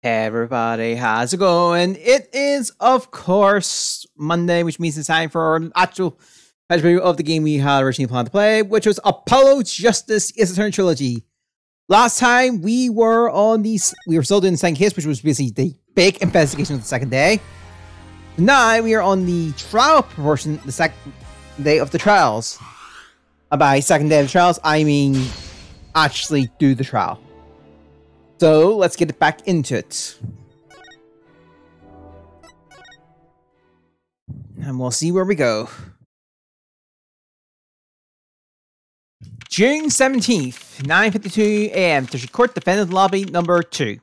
Hey everybody, how's it going? It is, of course, Monday, which means it's time for an actual review of the game we had originally planned to play, which was Apollo Justice is Attorney Trilogy. Last time we were still doing the second case, which was basically the big investigation of the second day. Now we are on the trial portion, the second day of the trials. And by second day of the trials, I mean actually do the trial. So let's get back into it. And we'll see where we go. June 17th, 9:52 a.m. District Court Defendant Lobby number 2.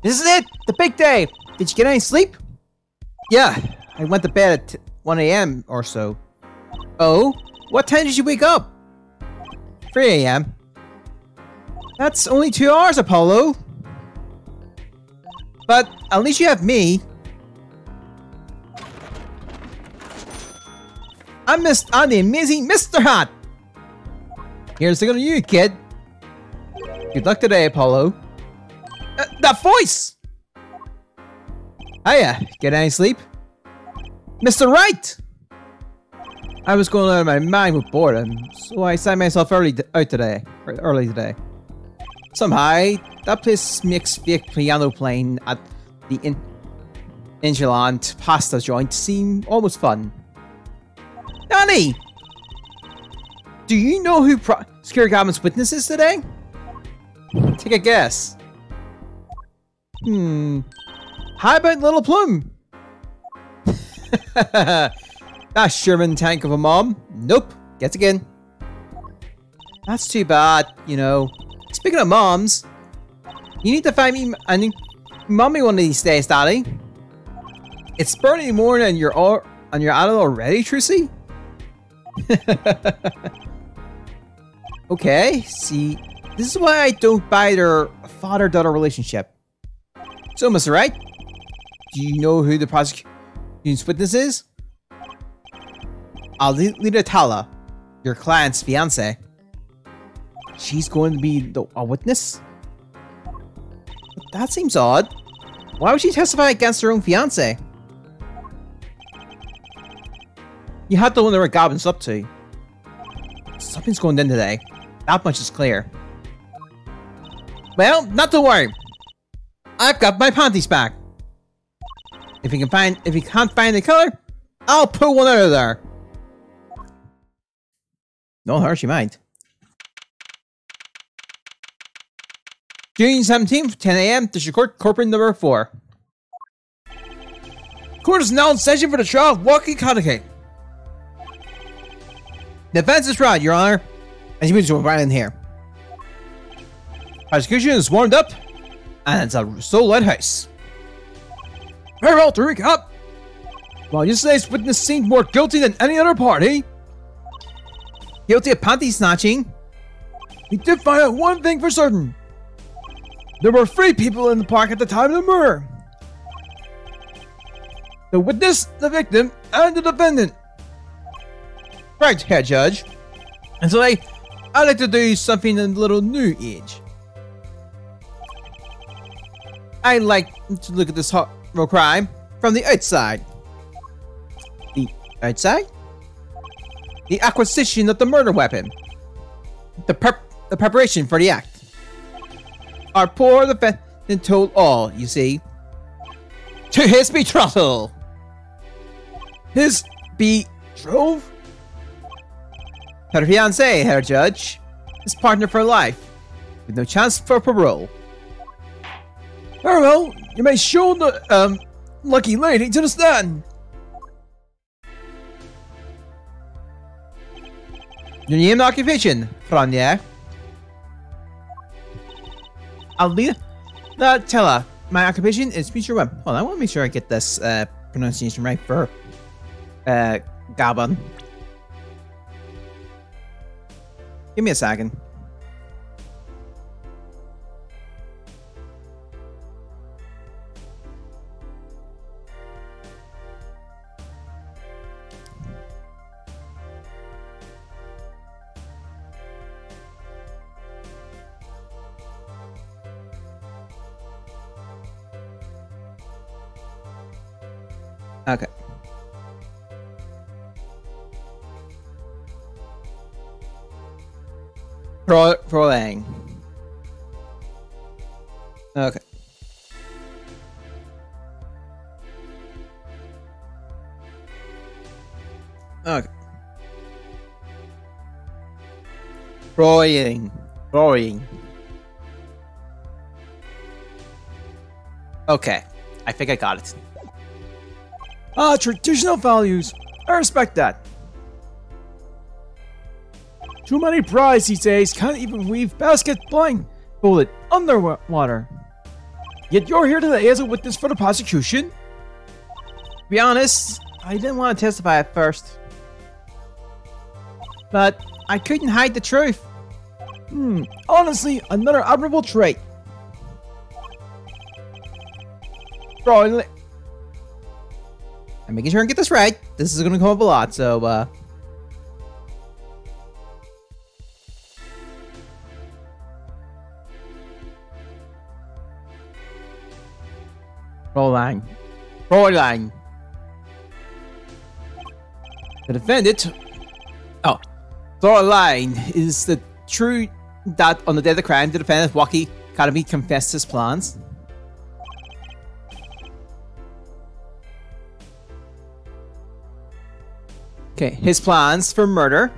This is it! The big day! Did you get any sleep? Yeah, I went to bed at 1 a.m. or so. Oh? What time did you wake up? 3 a.m. That's only 2 hours, Apollo. But at least you have me. I'm the amazing Mr. Hot. Here's the to you, kid. Good luck today, Apollo. That voice! Hiya, get any sleep? Mr. Right! I was going out of my mind with boredom, so I signed myself early today. Somehow, that place makes fake piano playing at the Ingeland pasta joint seem almost fun. Danny! Do you know who Scary Goblin's witness is today? Take a guess. How about Little Plum? That Sherman tank of a mom? Nope. Guess again. That's too bad, you know. Speaking of moms, you need to find me a mommy one of these days, Daddy. It's burning more than you're at it already, Trucy? Okay, see, this is why I don't buy their father-daughter relationship. So, Mr. Wright, do you know who the prosecution's witness is? Alita Tala, your client's fiance. She's going to be a witness? That seems odd. Why would she testify against her own fiance? You have to wonder what Goblin's up to. Something's going on today. That much is clear. Well, not to worry. I've got my panties back. If you can't find the color, I'll pull one out of there. No hurry, she might. June 17th, 10 a.m. District Court, Corporate number 4. Court is now in session for the trial of Walkie Connicate. The defense is right, Your Honor. As you move right in here. Prosecution is warmed up, and it's a sole lighthouse. Very well, to recap. While yesterday's witness seemed more guilty than any other party, guilty of panty snatching, we did find out one thing for certain. There were 3 people in the park at the time of the murder. The witness, the victim, and the defendant. Right, Head Judge. And today, I'd like to do something a little new age. I'd like to look at this horrible crime from the outside. The outside? The acquisition of the murder weapon. The preparation for the act. Our poor defendant told all, you see. To his betrothal. His betrothed? Her fiancé, Herr Judge. His partner for life. With no chance for parole. Very well, you may show the, lucky lady to the stand. Your name and occupation, Franja. Alita Tella. My occupation is future web. Hold on, I want to make sure I get this pronunciation right for Goblin. Give me a second. Okay. Prolong. Okay. Okay. Broiling. Okay. I think I got it. Traditional values. I respect that. Too many brides these days can't even weave basket blindfolded underwater. Yet you're here today as a witness for the prosecution? To be honest, I didn't want to testify at first. But I couldn't hide the truth. Honestly, another admirable trait. Bro, I'm making sure I get this right. This is going to come up a lot, so, Prolong. The defendant... Oh. Prolong is the true that on the day of the crime, the defendant, Waki Academy, confessed his plans. Okay, his plans for murder.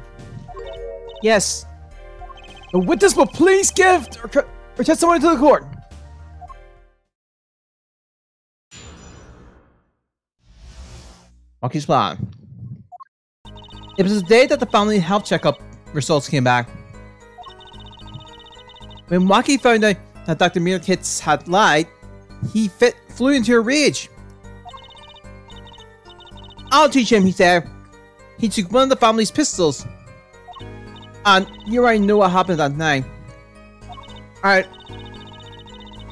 Yes. the witness will please give or testimony to the court. Waki's plan. It was the day that the family health checkup results came back. When Waki found out that Dr. Mirkitz had lied, he flew into a rage. I'll teach him, he said. He took one of the family's pistols. And you already know what happened that night. Alright.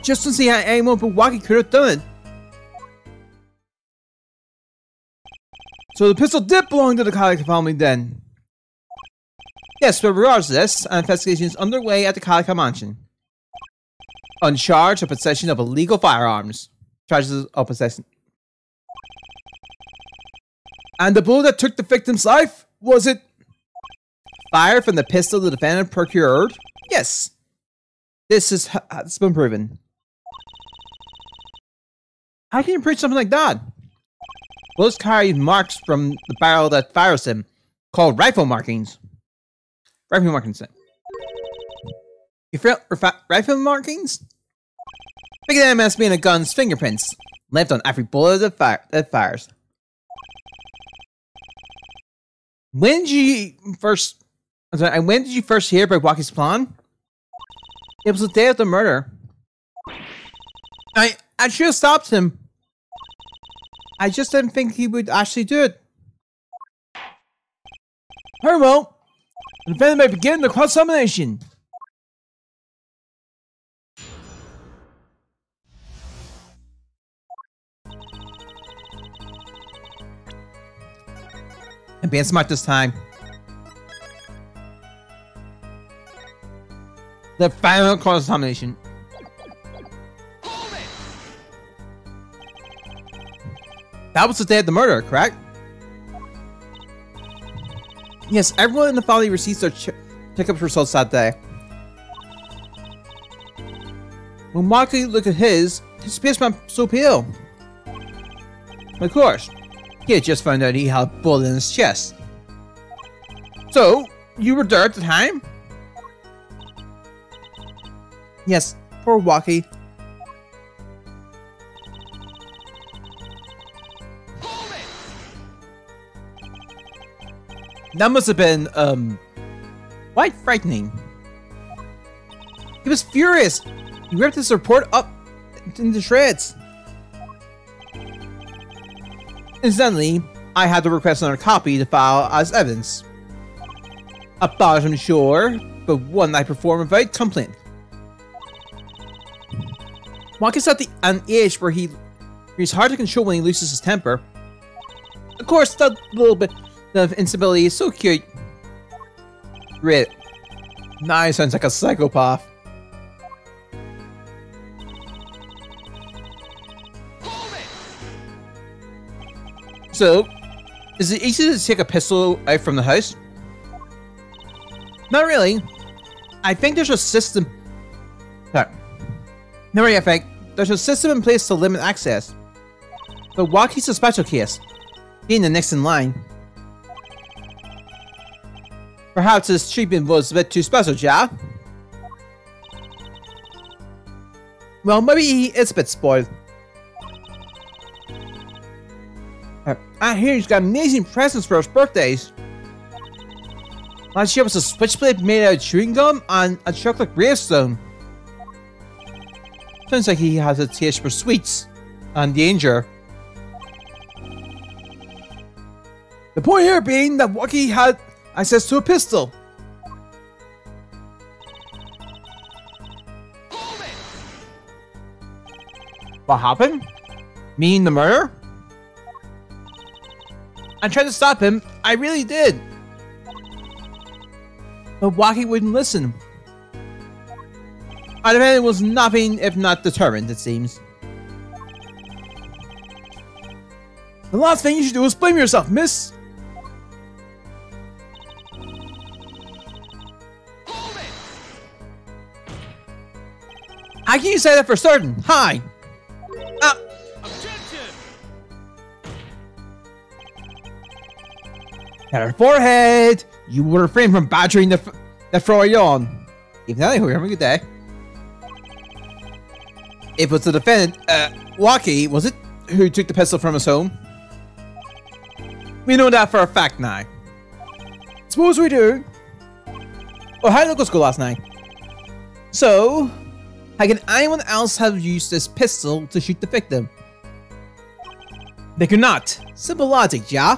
Just to see how anyone but Waki could have done it. So the pistol did belong to the Calico family then? Yes, but regardless of this, an investigation is underway at the Calico mansion. On charge of possession of illegal firearms. Charges of possession. And the bullet that took the victim's life? Was it fire from the pistol the defendant procured? Yes. This has been proven. How can you prove something like that? Bullets carry marks from the barrel that fires him, called rifle markings. Rifle markings. You feel rifle markings? Think of them as being a gun's fingerprints, left on every bullet that fires. When did you first hear about Waki's plan? It was the day of the murder. I should have stopped him. I just didn't think he would actually do it. Very well. The defendant may begin the cross-examination. I'm being smart this time. The final cross-examination. That was the day of the murder, correct? Yes, everyone in the family receives their checkup results that day. When Waki looked at his face went so pale. Of course, he had just found out he had a bullet in his chest. So, you were there at the time? Yes, poor Waki. That must have been, quite frightening. He was furious. He ripped his report up into shreds. Incidentally, I had to request another copy to file as evidence. A bad, I'm sure, but one I perform without complaint. Waki's at an age where he's hard to control when he loses his temper. Of course, that little bit of instability is so cute. Great. Now he sounds like a psychopath. So, is it easy to take a pistol out from the house? Not really. I think there's a system... Sorry. Not really, I think. There's a system in place to limit access. But Walkie's a special case. Being the next in line. Perhaps his treatment was a bit too special, ja? Well, maybe he is a bit spoiled. I hear he's got amazing presents for his birthdays. Last year was a switchblade made out of chewing gum and a chocolate gravestone. Sounds like he has a taste for sweets and danger. The point here being that Waki had access to a pistol. What happened? Mean the murder? I tried to stop him. I really did. But Waki wouldn't listen. Our defendant was nothing if not determined, it seems. The last thing you should do is blame yourself, miss. How can you say that for certain? Hi. Objection! At her forehead. You will refrain from badgering the Froyon. Even though you're having a good day. It was the defendant, Waki, was it, who took the pistol from his home? We know that for a fact now. Suppose we do. Oh, how did it go school last night? So, how can anyone else have used this pistol to shoot the victim? They could not. Simple logic, yeah?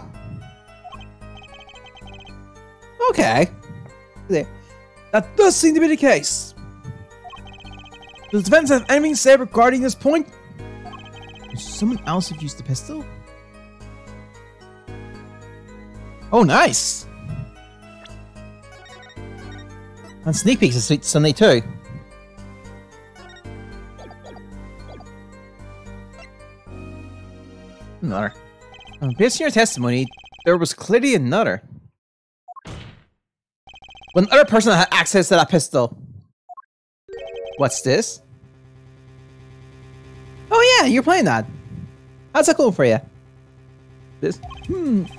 Okay. That does seem to be the case. Does the defense have anything to say regarding this point? Does someone else have used the pistol? Oh, nice! And sneak peeks is Sunday too. Another. Based on your testimony, there was clearly another. When other person had access to that pistol. What's this? Oh yeah, you're playing that. How's that going for you? This?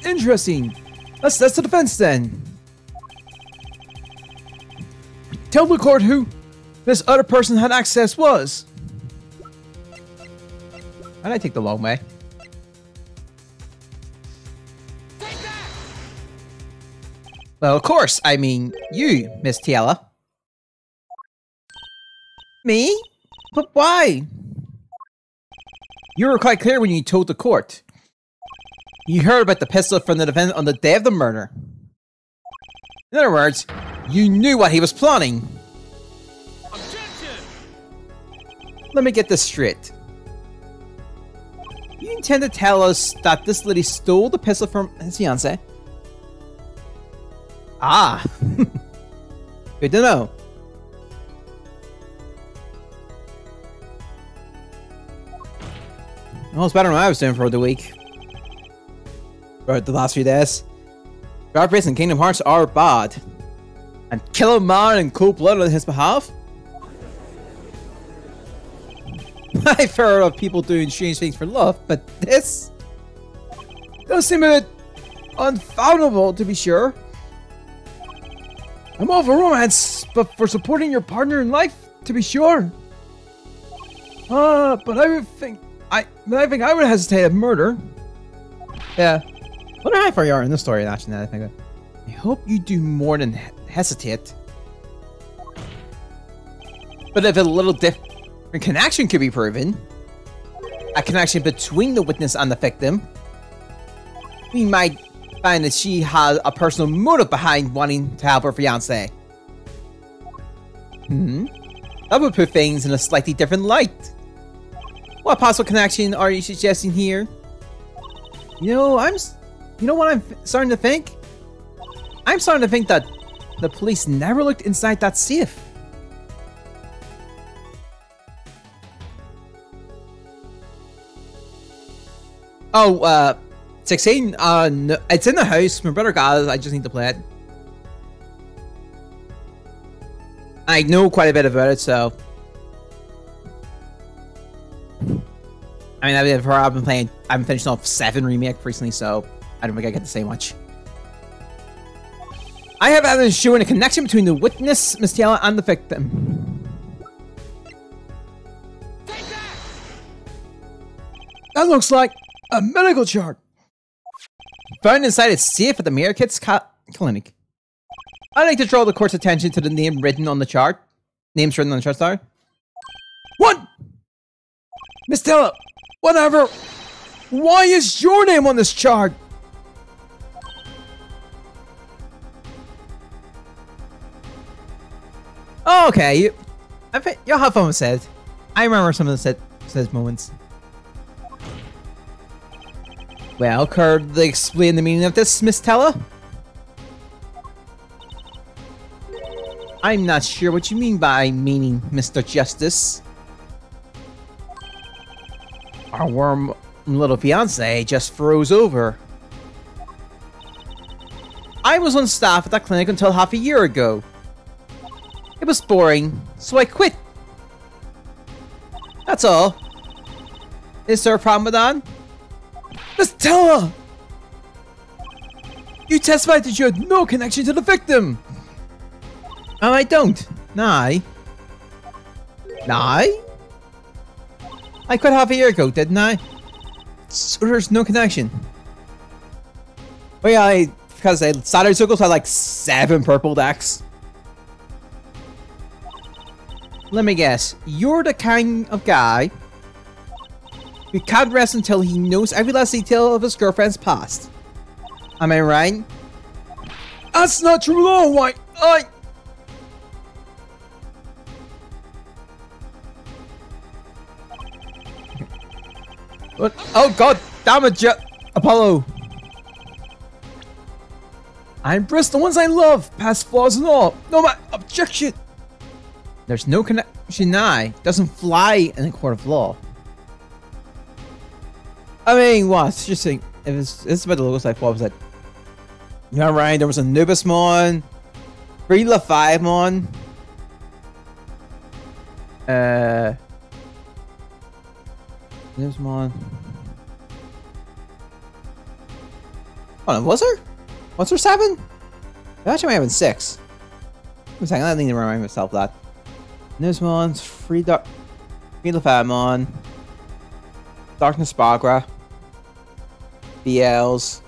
Interesting. That's the defense then. Tell the court who this other person had access was. Why'd I take the long way? Well, of course, I mean you, Miss Tiela. Me? But why? You were quite clear when you told the court. You heard about the pistol from the defendant on the day of the murder. In other words, you knew what he was plotting. Objection! Let me get this straight. You intend to tell us that this lady stole the pistol from his fiancé? Ah. Good to know. Well, it's better than I was doing for the week. For the last few days. Dark Race and Kingdom Hearts are bad. And kill a man in cold blood on his behalf? I've heard of people doing strange things for love, but this Does seem a bit unfathomable, to be sure. I'm all for romance, but for supporting your partner in life, to be sure. But I think I would hesitate at murder. Yeah. Wonder how far you are in this story, actually, now that I think of it. I hope you do more than hesitate. But if a little different connection could be proven, a connection between the witness and the victim, we might find that she has a personal motive behind wanting to help her fiancé. That would put things in a slightly different light. What possible connection are you suggesting here? You know what I'm starting to think? I'm starting to think that the police never looked inside that safe. Oh, 16? No, it's in the house. My brother got it. I just need to play it. I know quite a bit about it, so. I mean, I've been playing. I've been finishing off 7 remake recently, so I don't think I get to say much. I have evidence showing a connection between the witness, Miss Taylor, and the victim. That looks like a medical chart. Found inside a safe at the Mayor Kids Clinic. I'd like to draw the court's attention to the name written on the chart. Names written on the chart, sorry. What? Miss Taylor, whatever. Why is your name on this chart? Oh, okay, you'll have fun with it. I remember some of the said moments. Well, could they explain the meaning of this, Miss Teller? I'm not sure what you mean by meaning, Mr. Justice. Our warm little fiance just froze over. I was on staff at that clinic until half a year ago. It was boring, so I quit. That's all. Is there a problem with that? Miss Teller! You testified that you had no connection to the victim! Oh, I don't. Nah. Nah? I quit half a year ago, didn't I? So there's no connection. Well, yeah, because Saturday Circles had like 7 purple decks. Let me guess. You're the kind of guy who can't rest until he knows every last detail of his girlfriend's past. Am I right? That's not true at all. Why? What? Oh god damn it, Apollo! I embrace the ones I love, past flaws and all. No my objection. There's no connection. Doesn't fly in a court of law. I mean, what? Just think, it's about the logos like what was it? You're right. There was a Nubismon, Greenla 5mon. Nubismon. Oh, no, was there? Was there 7? There actually might have been 6. Wait a second, I need to remind myself that. Nubismon's Greenla 5mon. Darkness Bagra. BLs.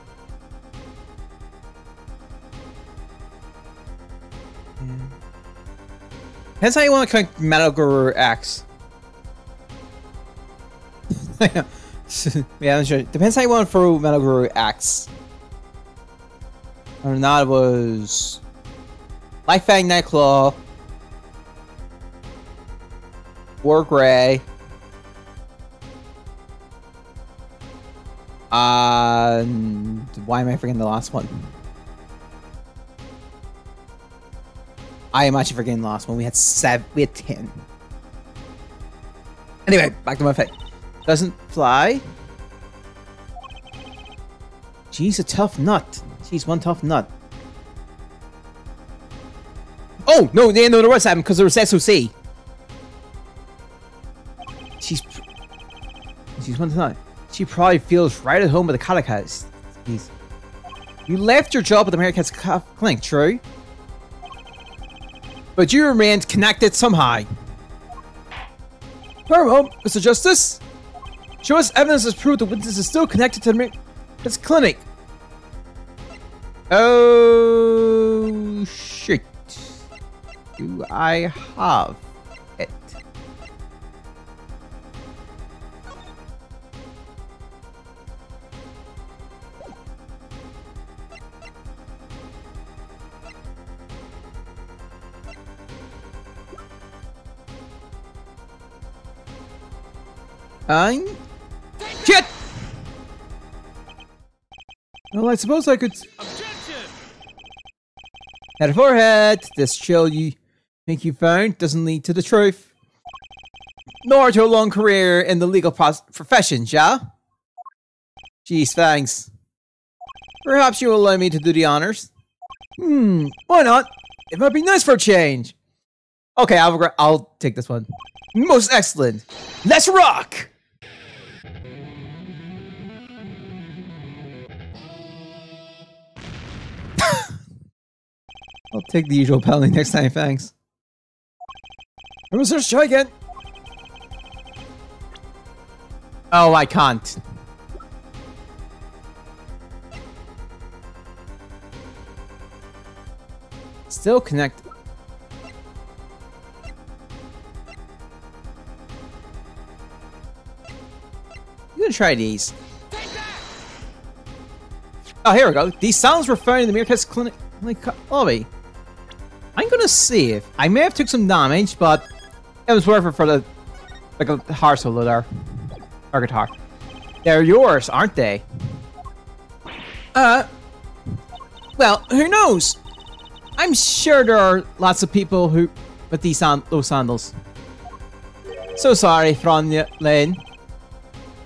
Depends how you want to connect Metal Guru X. Yeah, I'm sure. Depends how you want to throw Metal Guru X. Or not, it was Light Fang Nightclaw. War Grey. Why am I forgetting the last one? I am actually forgetting the last one. We had 7. We had 10. Anyway, back to my fight. Doesn't fly. She's a tough nut. She's one tough nut. Oh no! No, there was 7 because there was SOC. She's one tough nut. She probably feels right at home with the Calica's. You left your job at the America's Clinic, true? But you remained connected somehow. Paramount, Mr. Justice. Show us evidence as proof the witness is still connected to his clinic. Oh shit. Do I have it? Shit! Well, I suppose I could. Objection! Head of forehead. This chill you think you found doesn't lead to the truth, nor to a long career in the legal profession, yeah? Jeez, thanks. Perhaps you will allow me to do the honors? Why not? It might be nice for a change. Okay, I'll take this one. Most excellent. Let's rock! I'll take the usual penalty next time, thanks. Let's try again. Oh, I can't. Still connect. I'm gonna try these. Oh, here we go. These sounds were found in the Meerkat's clinic lobby. I'm gonna see if I may have took some damage, but it was worth it for the a heart solo there. Or guitar. They're yours, aren't they? Well, who knows? I'm sure there are lots of people who with those sandals. So sorry, Fronya Lane,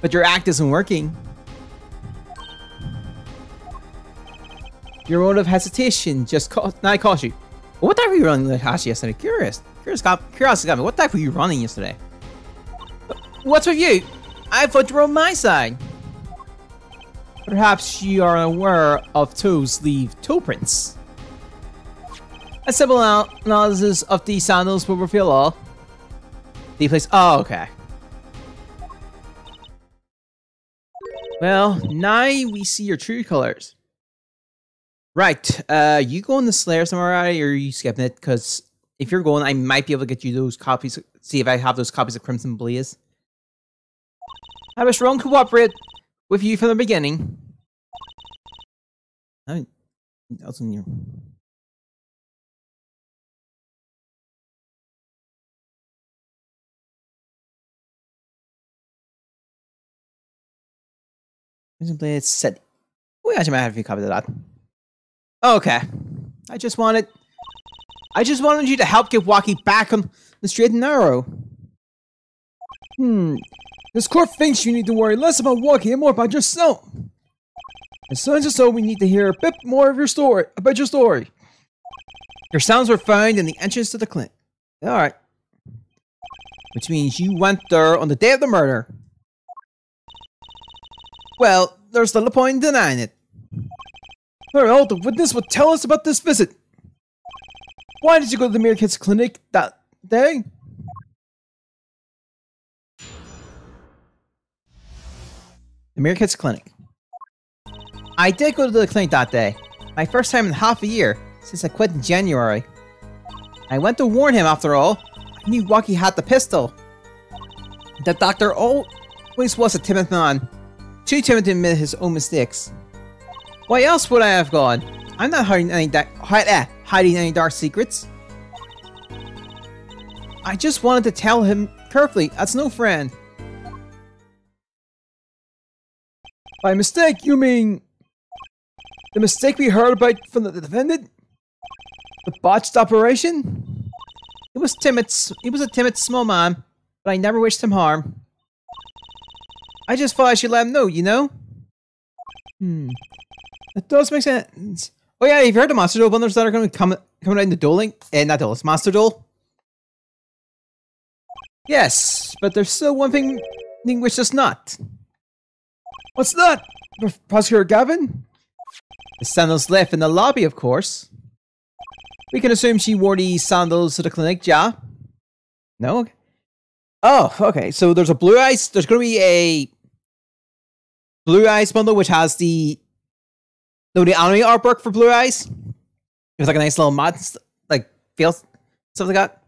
but your act isn't working. Your mode of hesitation just caught you. What type were you running, Hashi, yesterday? Curiosity got me. What type were you running yesterday? What's with you? I thought you were on my side. Perhaps you are aware of toes leave toe prints. A simple analysis of these sandals will reveal all. The place. Oh, okay. Well, now we see your true colors. Right, you going to Slayer somewhere, or are you skipping it? Because if you're going, I might be able to get you those copies. See if I have those copies of Crimson Blaze. I was wrong to cooperate with you from the beginning. That's in you. Crimson Blaze said, we actually might have a few copies of that. Okay. I just wanted you to help get Waki back on the straight and narrow. This court thinks you need to worry less about Waki and more about yourself. It sounds as though we need to hear a bit more of your story, about your story. Your sounds were found in the entrance to the clinic. Alright. Which means you went there on the day of the murder. Well, there's little point in denying it. Well, the witness would tell us about this visit. Why did you go to the Meerkat's clinic that day? The Meerkat's clinic. I did go to the clinic that day. My first time in half a year, since I quit in January. I went to warn him after all. I knew Waki had the pistol. The doctor always was a timid man. Too timid to admit his own mistakes. Why else would I have gone? I'm not hiding any dark secrets. I just wanted to tell him carefully, as no friend. By mistake, you mean the mistake we heard about from the defendant? The botched operation? He was timid. He was a timid small man, but I never wished him harm. I just thought I should let him know, you know? That does make sense. Oh yeah, you've heard the Monster Duel bundles that are going to come out in the dueling? Not duel, it's Monster Duel. Yes, but there's still one thing which does not. What's that? Prosecutor Gavin? The sandals left in the lobby, of course. We can assume she wore these sandals to the clinic, yeah? No? Oh, okay. So there's a Blue Eyes. There's going to be a Blue Eyes bundle, which has the anime artwork for Blue Eyes. It's like a nice little mod, like, feel, stuff like that.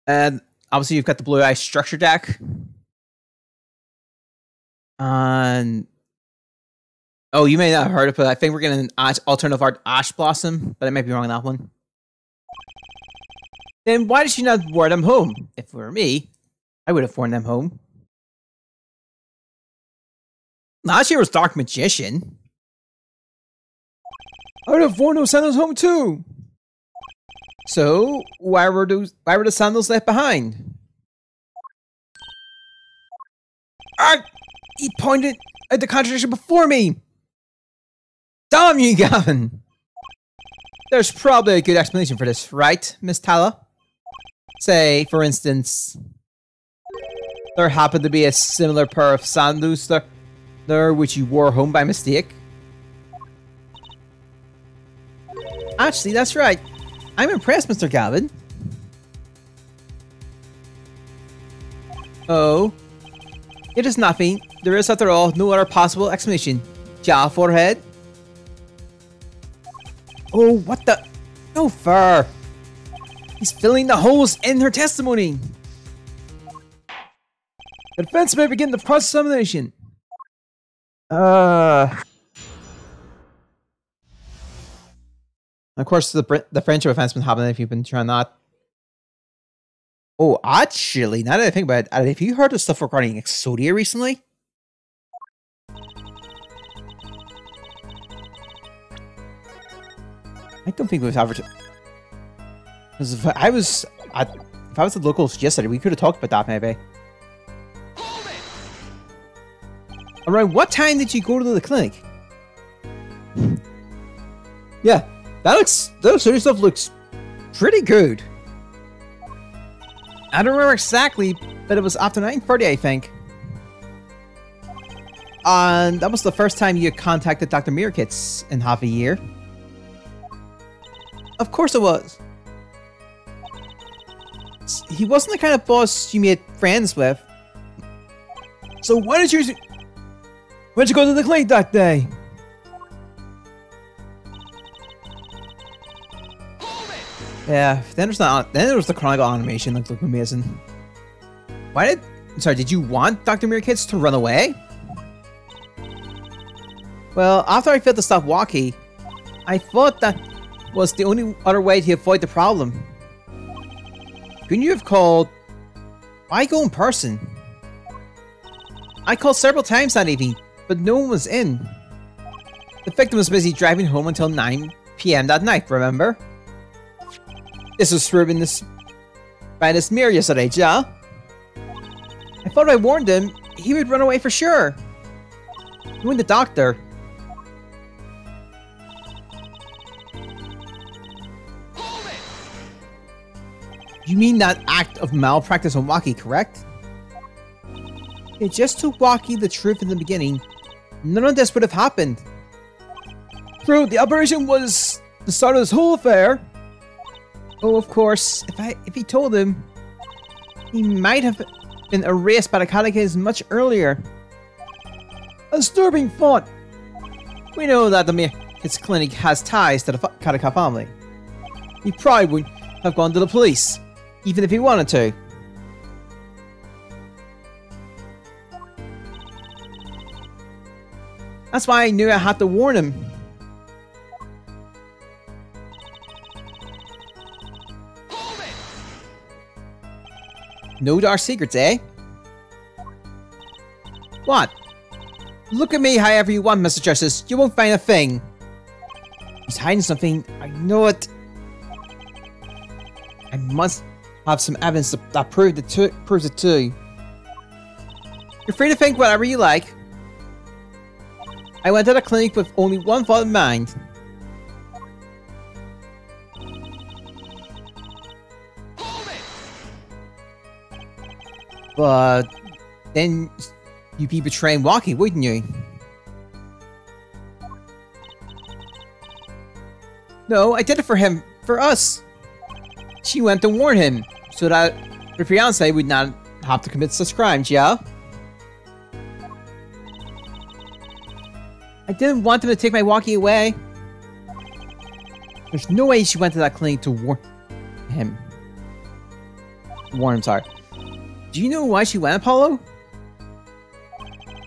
And obviously you've got the Blue Eyes structure deck. And oh, you may not have heard of it, but I think we're getting an alternative art Ash Blossom, but I might be wrong on that one. Then why did she not wear them home? If it were me, I would have worn them home. Last year was Dark Magician. I would have worn those sandals home too. So why were the sandals left behind? Ah! He pointed at the contradiction before me! Damn you, Gavin! There's probably a good explanation for this, right, Miss Tala? Say, for instance, there happened to be a similar pair of sandals there which you wore home by mistake. Actually, that's right. I'm impressed, Mr. Gavin. Oh. It is nothing. There is, after all, no other possible explanation. Ja, forehead. Oh, what the? No fair. He's filling the holes in her testimony. The defense may begin the cross-examination. Of course, the friendship offense been happening if you've been trying that. Oh, actually, now that I think about it, have you heard of stuff regarding Exodia recently? I don't think we've ever. Because if I was at the locals yesterday, we could have talked about that maybe. Around what time did you go to the clinic? Yeah, that Exodia stuff looks pretty good. I don't remember exactly, but it was after 9:30, I think. And that was the first time you contacted Dr. Meerkits in half a year. Of course it was. He wasn't the kind of boss you made friends with. So why'd you go to the clinic that day? Yeah, then there was the Chronicle animation that looked amazing. Did you want Dr. Meerkits to run away? Well, after I failed to stop Walkie, I thought that was the only other way to avoid the problem. Couldn't you have called? Why go in person? I called several times that evening, but no one was in. The victim was busy driving home until 9 p.m. that night, remember? This was proven by this mirror yesterday, ja? I thought if I warned him, he would run away for sure. Knowing the doctor. You mean that act of malpractice on Waki, correct? It just told Waki the truth in the beginning. None of this would have happened. True, the operation was the start of this whole affair. Oh, of course. If he told him, he might have been erased by the catechism much earlier. A disturbing thought. We know that his clinic has ties to the Kataka family. He probably wouldn't have gone to the police, even if he wanted to. That's why I knew I had to warn him. No dark secrets, eh? What? Look at me however you want, Mr. Justice. You won't find a thing. He's hiding something. I know it. I must have some evidence that proves it too. You're free to think whatever you like. I went to the clinic with only one thought in mind. But then you'd be betraying Waki, wouldn't you? No, I did it for him. For us. She went to warn him, so that her fiance would not have to commit such crimes, yeah? I didn't want him to take my Waki away. There's no way she went to that clinic to warn him. Sorry. Do you know why she went, Apollo?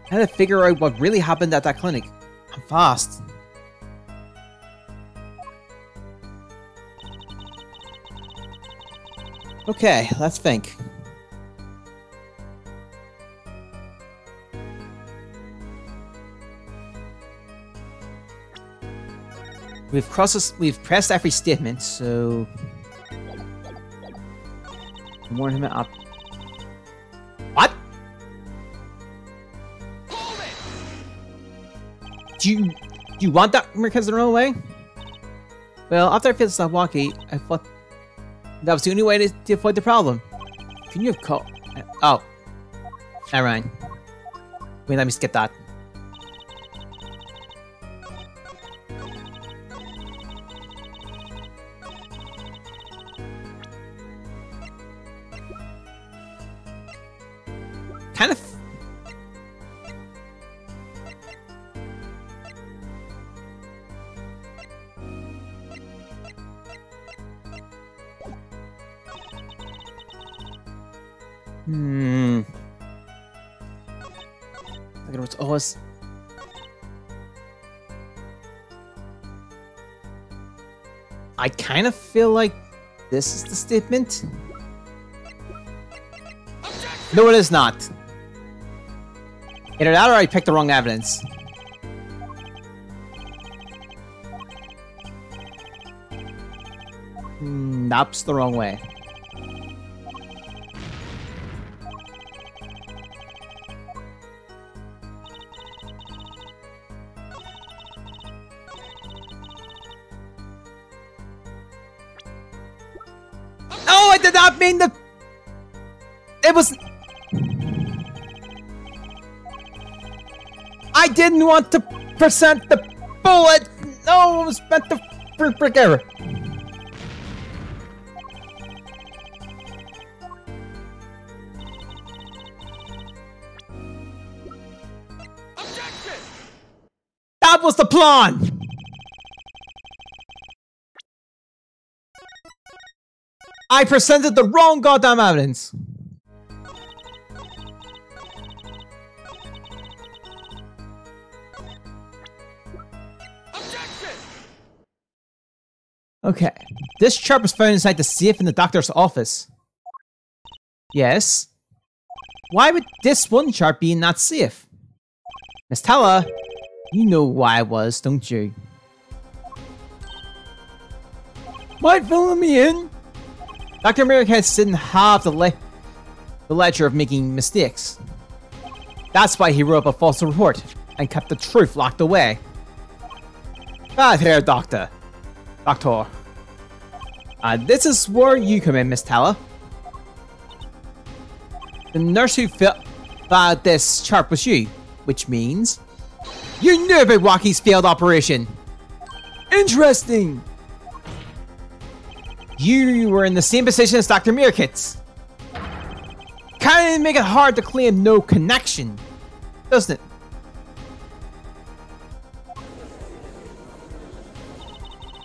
I had to figure out what really happened at that clinic. I'm fast. Okay, let's think. We've pressed every statement, so warn him up. What? Do you want that Merkins to run away? Well, after I finished that walkie, I thought that was the only way to avoid the problem. Can you have called? Oh. Alright. Wait, let me skip that. Kind of. Look at what's always. I kind of feel like this is the statement. No, it is not. Either that or I picked the wrong evidence. That's the wrong way. Oh, I did not mean the... It was... I didn't want to present the bullet! No, it was meant to frick error. Objection! That was the plan! I presented the wrong goddamn evidence. Objection! Okay. This chart was found inside the safe in the doctor's office. Yes. Why would this one chart be in that safe? Miss Teller, you know why it was, don't you? Mind filling me in? Dr. Merrickhead didn't have the ledger of making mistakes. That's why he wrote up a false report and kept the truth locked away. Bad hair, Doctor. This is where you come in, Miss Teller. The nurse who filed this chart was you, which means you knew about Rocky's failed operation. Interesting. You were in the same position as Dr. Meerkitz. Kinda make it hard to claim no connection, doesn't it?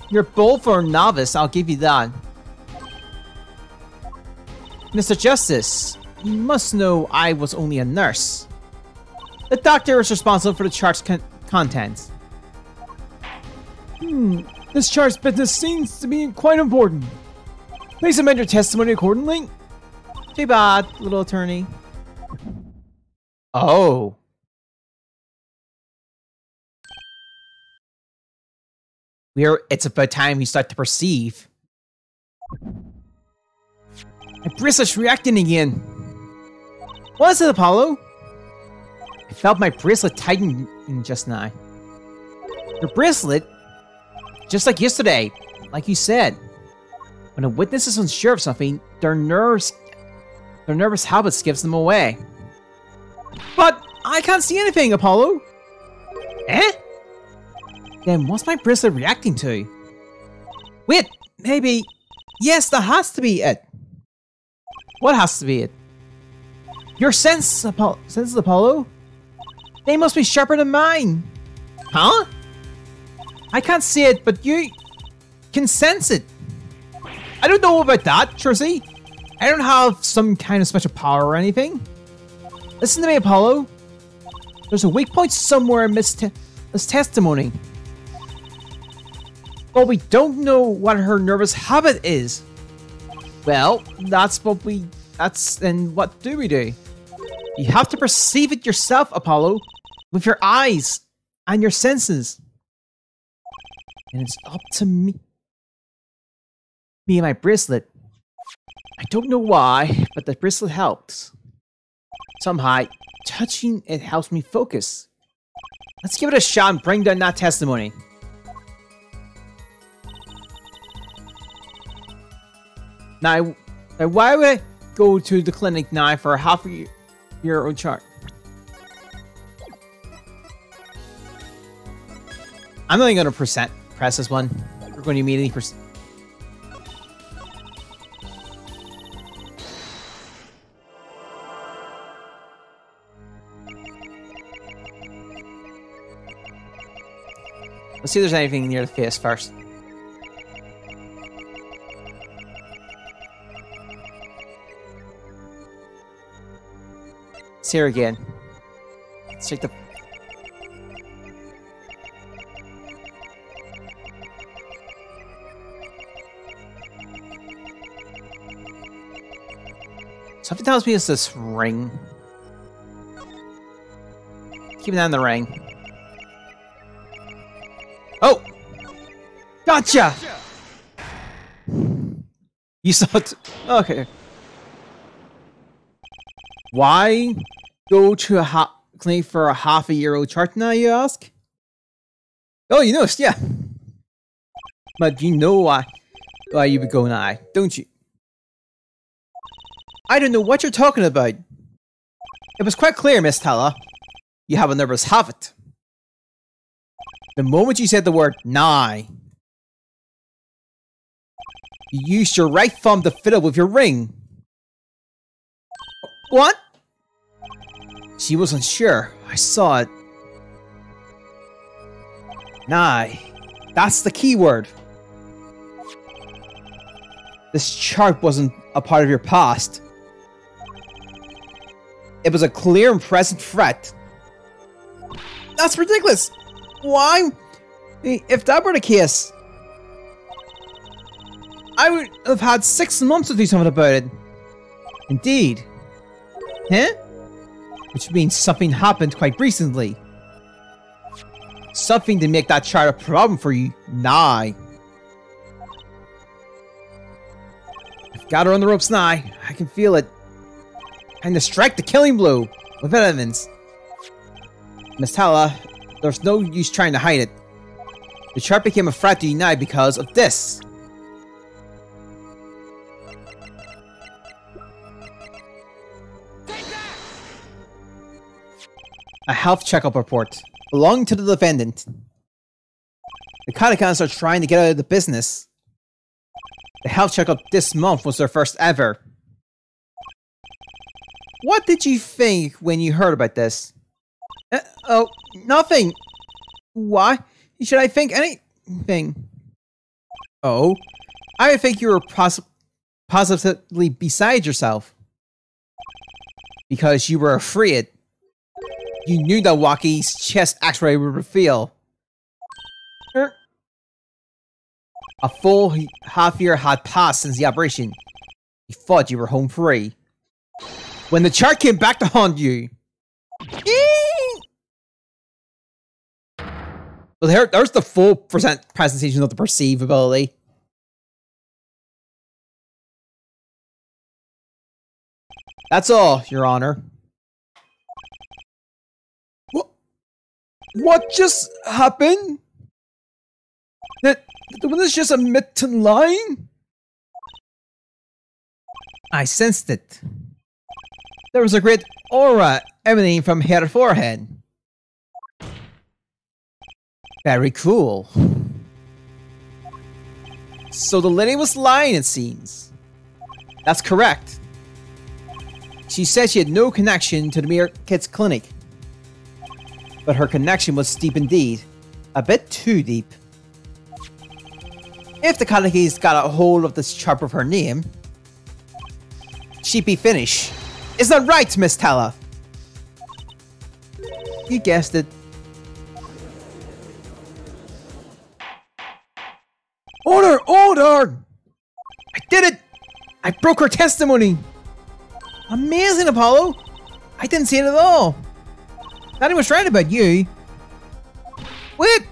You're bold for a novice, I'll give you that. Mr. Justice, you must know I was only a nurse. The doctor is responsible for the chart's contents. This chart's business seems to be quite important. Please amend your testimony accordingly. Too bad, little attorney. Oh. It's about time we start to perceive. My bracelet's reacting again. What is it, Apollo? I felt my bracelet tightening just now. Your bracelet? Just like yesterday, like you said. When a witness is unsure of something, their nervous habits gives them away. But I can't see anything, Apollo. Eh? Then what's my bracelet reacting to? Wait, maybe... Yes, that has to be it. What has to be it? Your senses, Apollo? They must be sharper than mine. Huh? I can't see it, but you can sense it. I don't know about that, Trissie. I don't have some kind of special power or anything. Listen to me, Apollo. There's a weak point somewhere in this testimony. But we don't know what her nervous habit is. Well, then what do we do? You have to perceive it yourself, Apollo, with your eyes and your senses. And it's up to me and my bracelet. I don't know why, but the bracelet helps. Somehow, touching it helps me focus. Let's give it a shot and bring down that testimony. Now why would I go to the clinic now for a half a year old chart? I'm not even going to press this one. We're going to immediately press. Let's see if there's anything near the face first. It's here again. Let's check the... Something tells me it's this ring. Keep it on the ring. Oh! Gotcha! You saw it. Okay. Why go to a clinic for a half a year old chart now, you ask? Oh, you noticed, yeah. But you know why you would go now, don't you? I don't know what you're talking about. It was quite clear, Miss Tella. You have a nervous habit. The moment you said the word nigh, you used your right thumb to fiddle with your ring. What? She wasn't sure. I saw it. Nigh. That's the key word. This chart wasn't a part of your past. It was a clear and present threat. That's ridiculous. Why? If that were the case, I would have had 6 months to do something about it. Indeed. Huh? Which means something happened quite recently. Something to make that chart a problem for you. Nah. I've got her on the ropes now. I can feel it. Time to strike the killing blow with evidence. Miss Tala, there's no use trying to hide it. The chart became a threat to you now because of this. A health checkup report belonging to the defendant. The Katakans are trying to get out of the business. The health checkup this month was their first ever. What did you think when you heard about this? Oh, nothing. Why should I think anything? Oh, I think you were positively beside yourself. Because you were afraid. You knew that Waki's chest x-ray would reveal. A full half year had passed since the operation. You thought you were home free. When the chart came back to haunt you. Well, there's the full presentation of the perceivability. That's all, Your Honor. What just happened? Did the witness just admit to lying? I sensed it. There was a great aura emanating from her forehead. Very cool. So the lady was lying, it seems. That's correct. She said she had no connection to the Mere Kids Clinic. But her connection was deep indeed. A bit too deep. If the Katakis got a hold of this chart of her name, she'd be finished. Is that right, Miss Tala? You guessed it. Order! Order! I did it! I broke her testimony! Amazing, Apollo! I didn't see it at all! Nothing was right about you. Wait!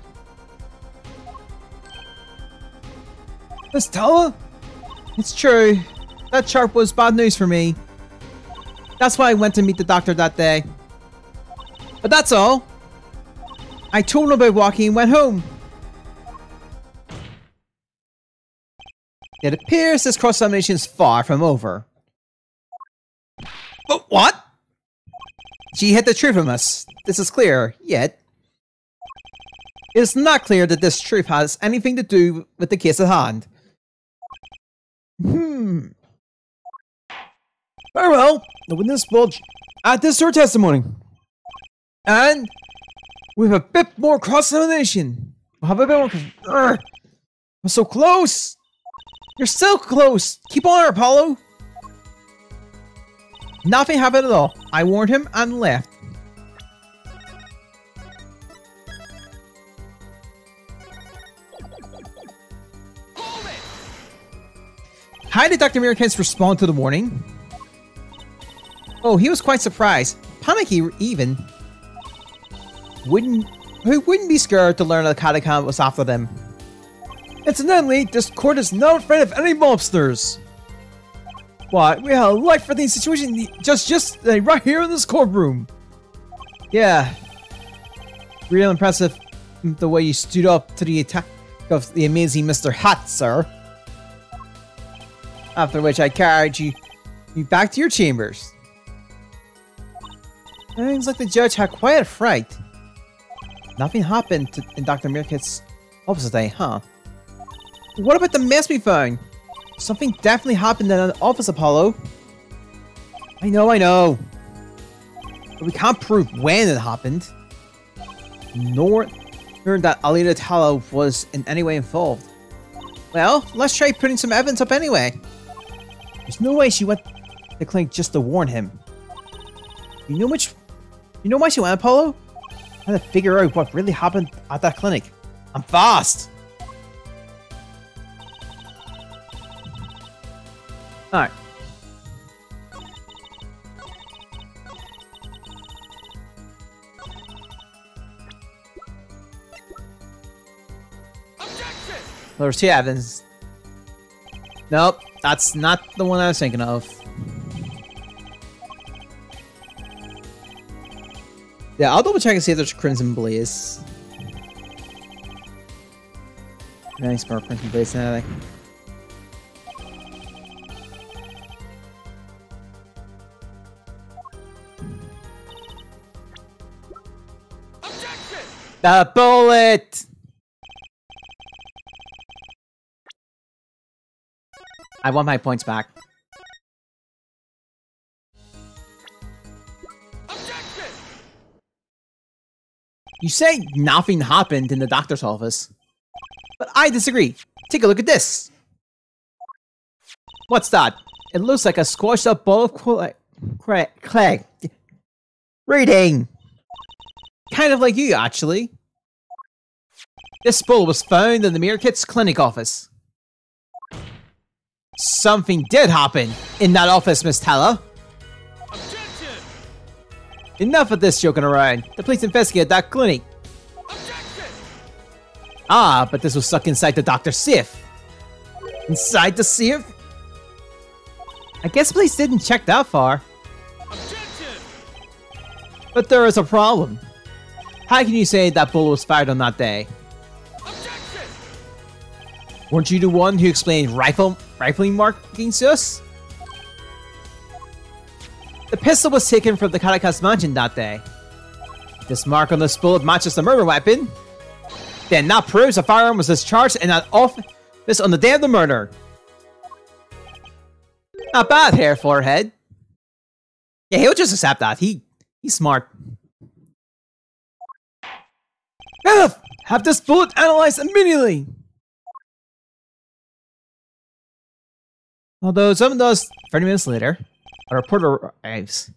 Miss Tala? It's true. That chart was bad news for me. That's why I went to meet the doctor that day. But that's all. I told him about walking and went home. It appears this cross-examination is far from over. But what? She hid the truth from us. This is clear, yet it is not clear that this truth has anything to do with the case at hand. Very well. The witness will add this to her testimony. And we have a bit more cross-examination. We'll have a bit more. We're so close. You're so close. Keep on her, Apollo. Nothing happened at all. I warned him and left. How did Dr. Miracans respond to the warning? Oh, he was quite surprised. Panicky even. Who wouldn't be scared to learn that the catacomb was after them? Incidentally, this court is not afraid of any mobsters. Why, we had a life-threatening situation just yesterday right here in this courtroom. Yeah. Real impressive the way you stood up to the attack of the amazing Mr. Hat, sir. After which I carried you back to your chambers. Seems like the judge had quite a fright. Nothing happened in Dr. Mirkit's office today, huh? What about the mess we found? Something definitely happened in the office, Apollo. I know. But we can't prove when it happened. Nor that Alita Tallow was in any way involved. Well, let's try putting some evidence up anyway. There's no way she went to the clinic just to warn him. You know why she went, Apollo? Trying to figure out what really happened at that clinic. I'm fast! Alright. There's two evidence. Nope, that's not the one I was thinking of. Yeah, I'll double check and see if there's Crimson Blaze. Nice, more Crimson Blaze than anything. The bullet! I want my points back. Objection! You say nothing happened in the doctor's office. But I disagree. Take a look at this. What's that? It looks like a squashed up ball of clay. Reading! Kind of like you, actually. This bullet was found in the Mirror Kit's clinic office. Something did happen in that office, Miss Teller. Objection! Enough of this joking around. The police investigate that clinic. Objection! Ah, but this was stuck inside the doctor's safe. Inside the safe? I guess police didn't check that far. Objection! But there is a problem. How can you say that bullet was fired on that day? Objection! Weren't you the one who explained rifling markings to us? The pistol was taken from the Karakas mansion that day. This mark on this bullet matches the murder weapon. Then that proves a firearm was discharged in that office on the day of the murder. Not bad, hair forehead. Yeah, he'll just accept that. He's smart. Enough! Have this bullet analyzed immediately! Although something does 30 minutes later, a reporter arrives.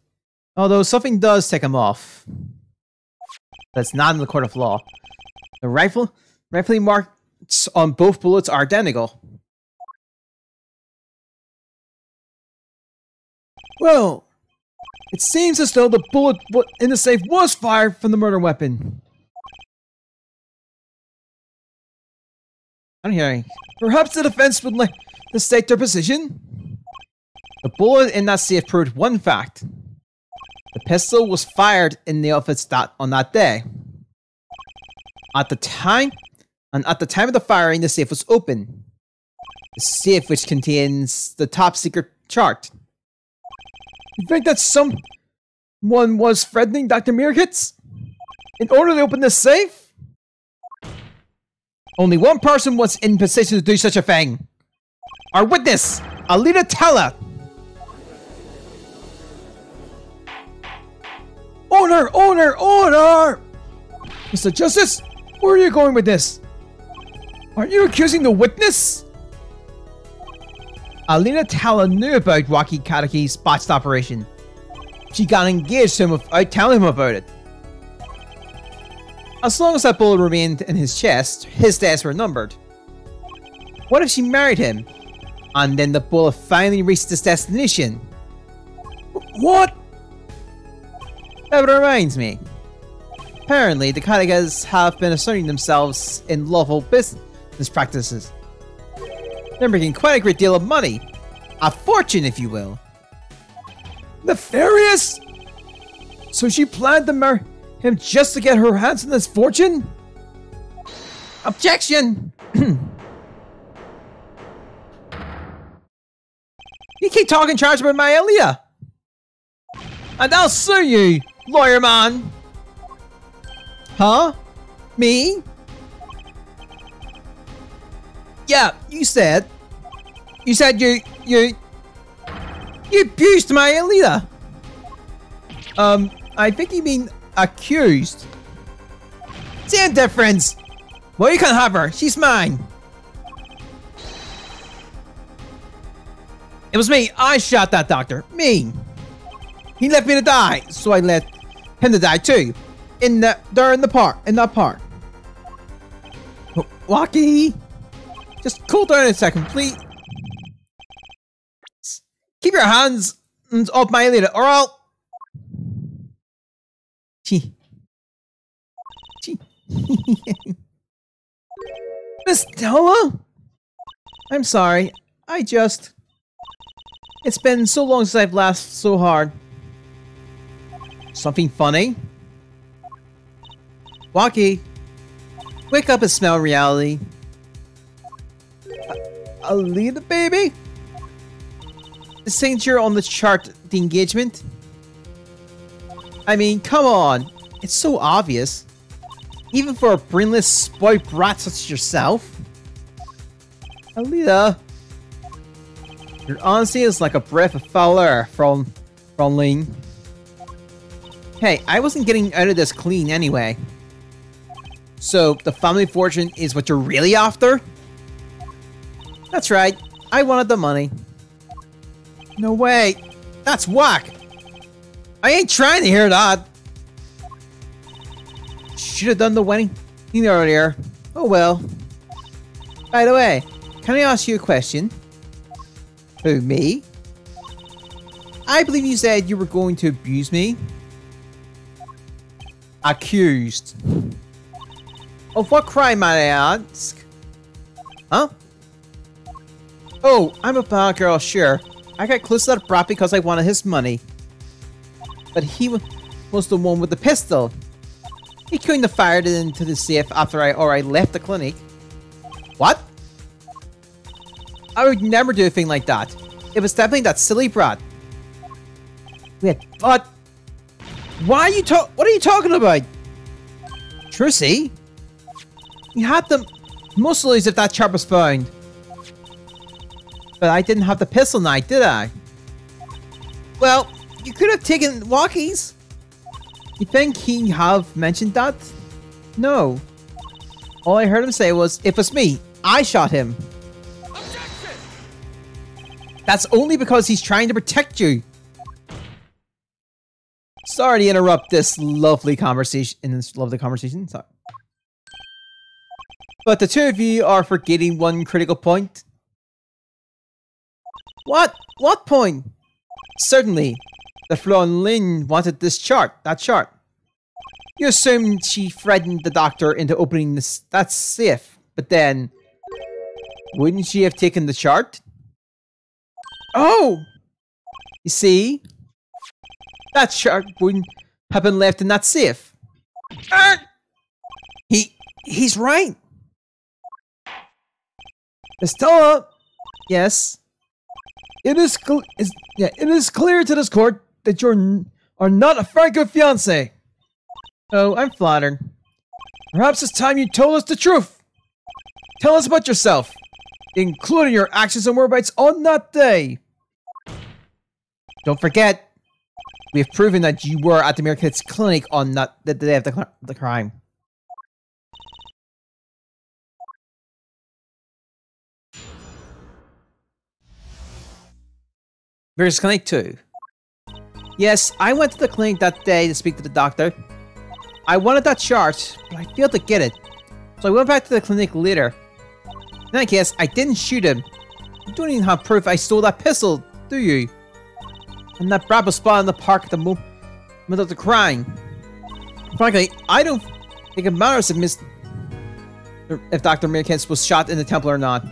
Although something does take him off. That's not in the court of law. The rifling marks on both bullets are identical. Well, it seems as though the bullet in the safe was fired from the murder weapon. I'm hearing. Perhaps the defense would like to state their position? The bullet in that safe proved one fact. The pistol was fired in the office on that day. At the time of the firing, the safe was open. The safe which contains the top secret chart. You think that someone was threatening Dr. Mirkitz in order to open this safe? Only one person was in position to do such a thing. Our witness, Alita Tella. Order! Mr. Justice, where are you going with this? Are you accusing the witness? Alita Tella knew about Rocky Kataki's botched operation. She got engaged to him without telling him about it. As long as that bullet remained in his chest, his days were numbered. What if she married him? And then the bullet finally reached its destination? What? That reminds me. Apparently, the Katakas have been asserting themselves in lawful business practices. They're making quite a great deal of money. A fortune, if you will. Nefarious? So she planned to marry him just to get her hands on this fortune? Objection! You keep talking trash about my Alita! And I'll sue you, lawyer man! Huh? Me? Yeah, you said you abused my Alita. I think you mean accused. Same difference. Well, you can't have her. She's mine. It was me. I shot that doctor. Me. He left me to die, so I let him to die too. In that part. Wacky. Just cool down a second, please. Keep your hands off my Alita, or I'll... Miss Tella? I'm sorry. It's been so long since I've laughed so hard. Something funny? Wacky. Wake up and smell reality. Alita, baby? The signature on the chart, the engagement? I mean, come on. It's so obvious. Even for a brainless, spoiled brat such as yourself. Alita. Your honesty is like a breath of foul air from Ling. Hey, I wasn't getting out of this clean anyway. So, the family fortune is what you're really after? That's right. I wanted the money. No way. That's whack. I ain't trying to hear that. Should have done the wedding earlier. Oh well. By the way, can I ask you a question? Who, me? I believe you said you were going to abuse me. Accused. Of what crime, might I ask? Huh? Oh, I'm a bad girl, sure. I got close to that brat because I wanted his money. But he was the one with the pistol. He couldn't have fired it into the safe after I left the clinic. What? I would never do a thing like that. It was definitely that silly brat. Wait, what? What are you talking about? Trucy? You had the muscles if that chart was found. But I didn't have the pistol knife, did I? Well, you could have taken walkies. You think he have mentioned that? No. All I heard him say was, "It was me. I shot him." Objection! That's only because he's trying to protect you. Sorry to interrupt this lovely conversation. Sorry. But the two of you are forgetting one critical point. What? What point? Certainly. The Flon Lin wanted this chart. That chart. You assumed she threatened the doctor into opening that safe. But then... wouldn't she have taken the chart? Oh! You see? That chart wouldn't have been left in that safe. He's right. Estella, Yes? it is clear to this court that are not a very good fiance. Oh, I'm flattered. Perhaps it's time you told us the truth. Tell us about yourself, including your actions and whereabouts on that day. Don't forget, we have proven that you were at the Mirror Kids clinic on the day of the crime. Mirror's Clinic 2. Yes, I went to the clinic that day to speak to the doctor. I wanted that chart, but I failed to get it. So I went back to the clinic later. In that case, I didn't shoot him. You don't even have proof I stole that pistol, do you? And that brat was spotted in the park at the moment of the crime. Frankly, I don't think it matters if Dr. Mirkins was shot in the temple or not.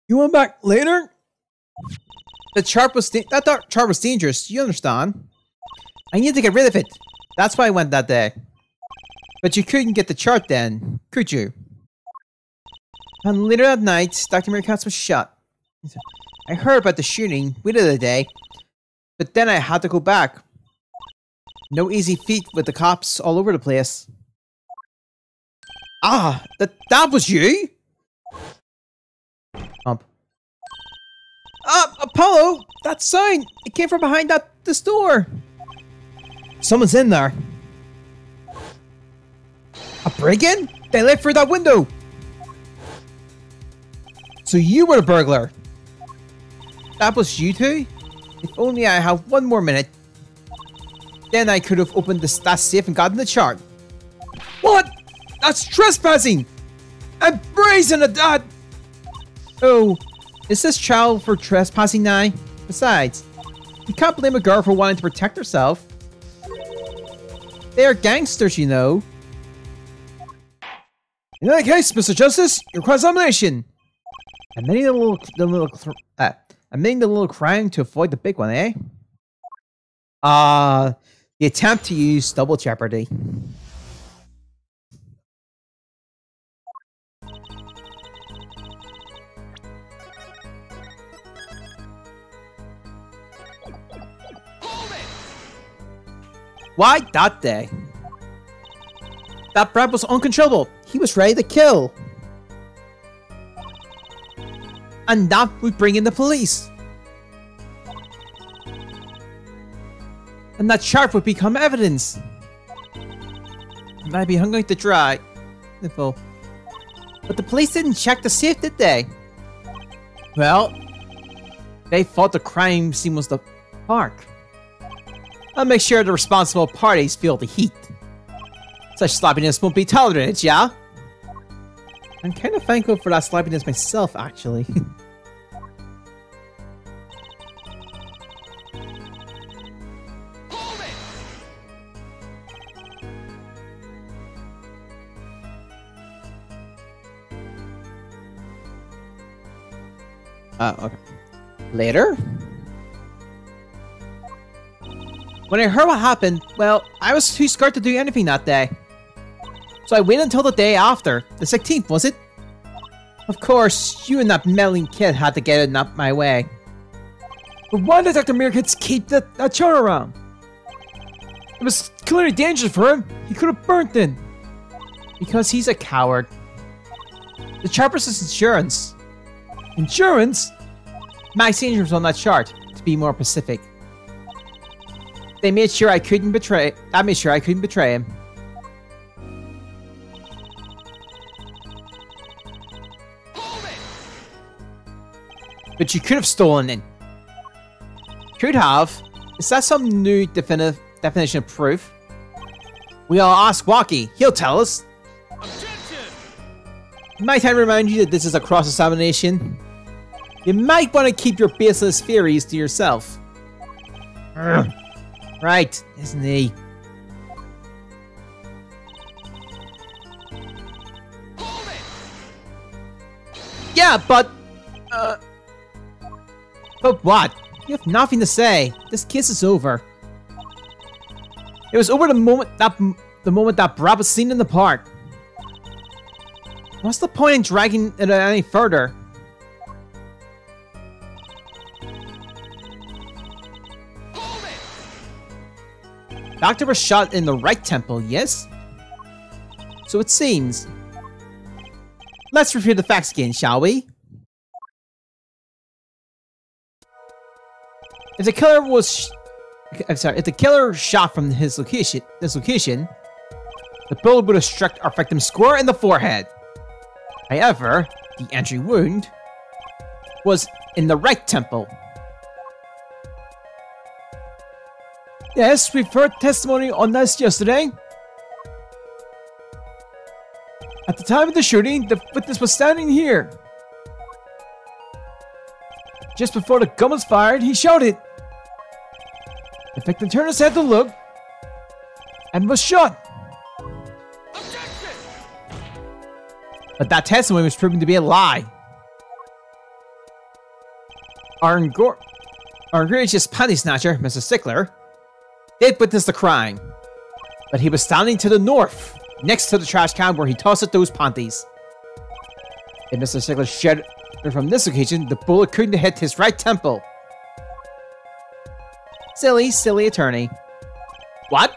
You went back later? That chart was dangerous, you understand? I needed to get rid of it. That's why I went that day. But you couldn't get the chart then, could you? And later that night, Dr. Mirkins was shot. I heard about the shooting later the day, but then I had to go back. No easy feat with the cops all over the place. Ah, that was you? Apollo! That sign! It came from behind this door! Someone's in there. A break-in? They let through that window! So you were the burglar! That was you two? If only I had one more minute. Then I could have opened that safe and gotten the chart. What? That's trespassing! I'm brazen at that! Oh, is this child for trespassing now? Besides, you can't blame a girl for wanting to protect herself. They are gangsters, you know. In that case, Mr. Justice, your cross-examination. Admitting the little crime to avoid the big one, eh? The attempt to use double jeopardy. Why that day? That brat was uncontrollable. He was ready to kill. And that would bring in the police. And that chart would become evidence. And I'd be hungry to dry. But the police didn't check the safe, did they? Well, they thought the crime scene was the park. I'll make sure the responsible parties feel the heat. Such sloppiness won't be tolerated, yeah? I'm kind of thankful for that sloppiness myself, actually. Okay. Later? When I heard what happened, well, I was too scared to do anything that day. So I waited until the day after. The 16th, was it? Of course, you and that meddling kid had to get it out my way. But why did Dr. Mirkins keep that chart around? It was clearly dangerous for him. He could have burnt it. Because he's a coward. The chart was his insurance. Insurance? My signature was on that chart, to be more specific. They made sure I couldn't betray. I made sure I couldn't betray him. But you could have stolen it. Could have? Is that some new definition of proof? We all ask Walkie. He'll tell us. Objection! Might I remind you that this is a cross-examination? You might want to keep your baseless theories to yourself. Right, isn't he? Yeah, but what? You have nothing to say. This kiss is over. It was over the moment that Brad was seen in the park. What's the point in dragging it any further? Doctor was shot in the right temple, yes? So it seems. Let's review the facts again, shall we? If the killer if the killer shot from this location, the bullet would have struck our victim square in the forehead. However, the entry wound was in the right temple. Yes, we've heard testimony on this yesterday. At the time of the shooting, the witness was standing here. Just before the gun was fired, he shouted. The victim turned his head to look and was shot. But that testimony was proven to be a lie. Our egregious panty snatcher, Mr. Stickler, did witness the crime, but he was standing to the north, next to the trash can where he tossed those panties. If Mr. Stickler shared from this occasion, the bullet couldn't have hit his right temple. Silly attorney. What?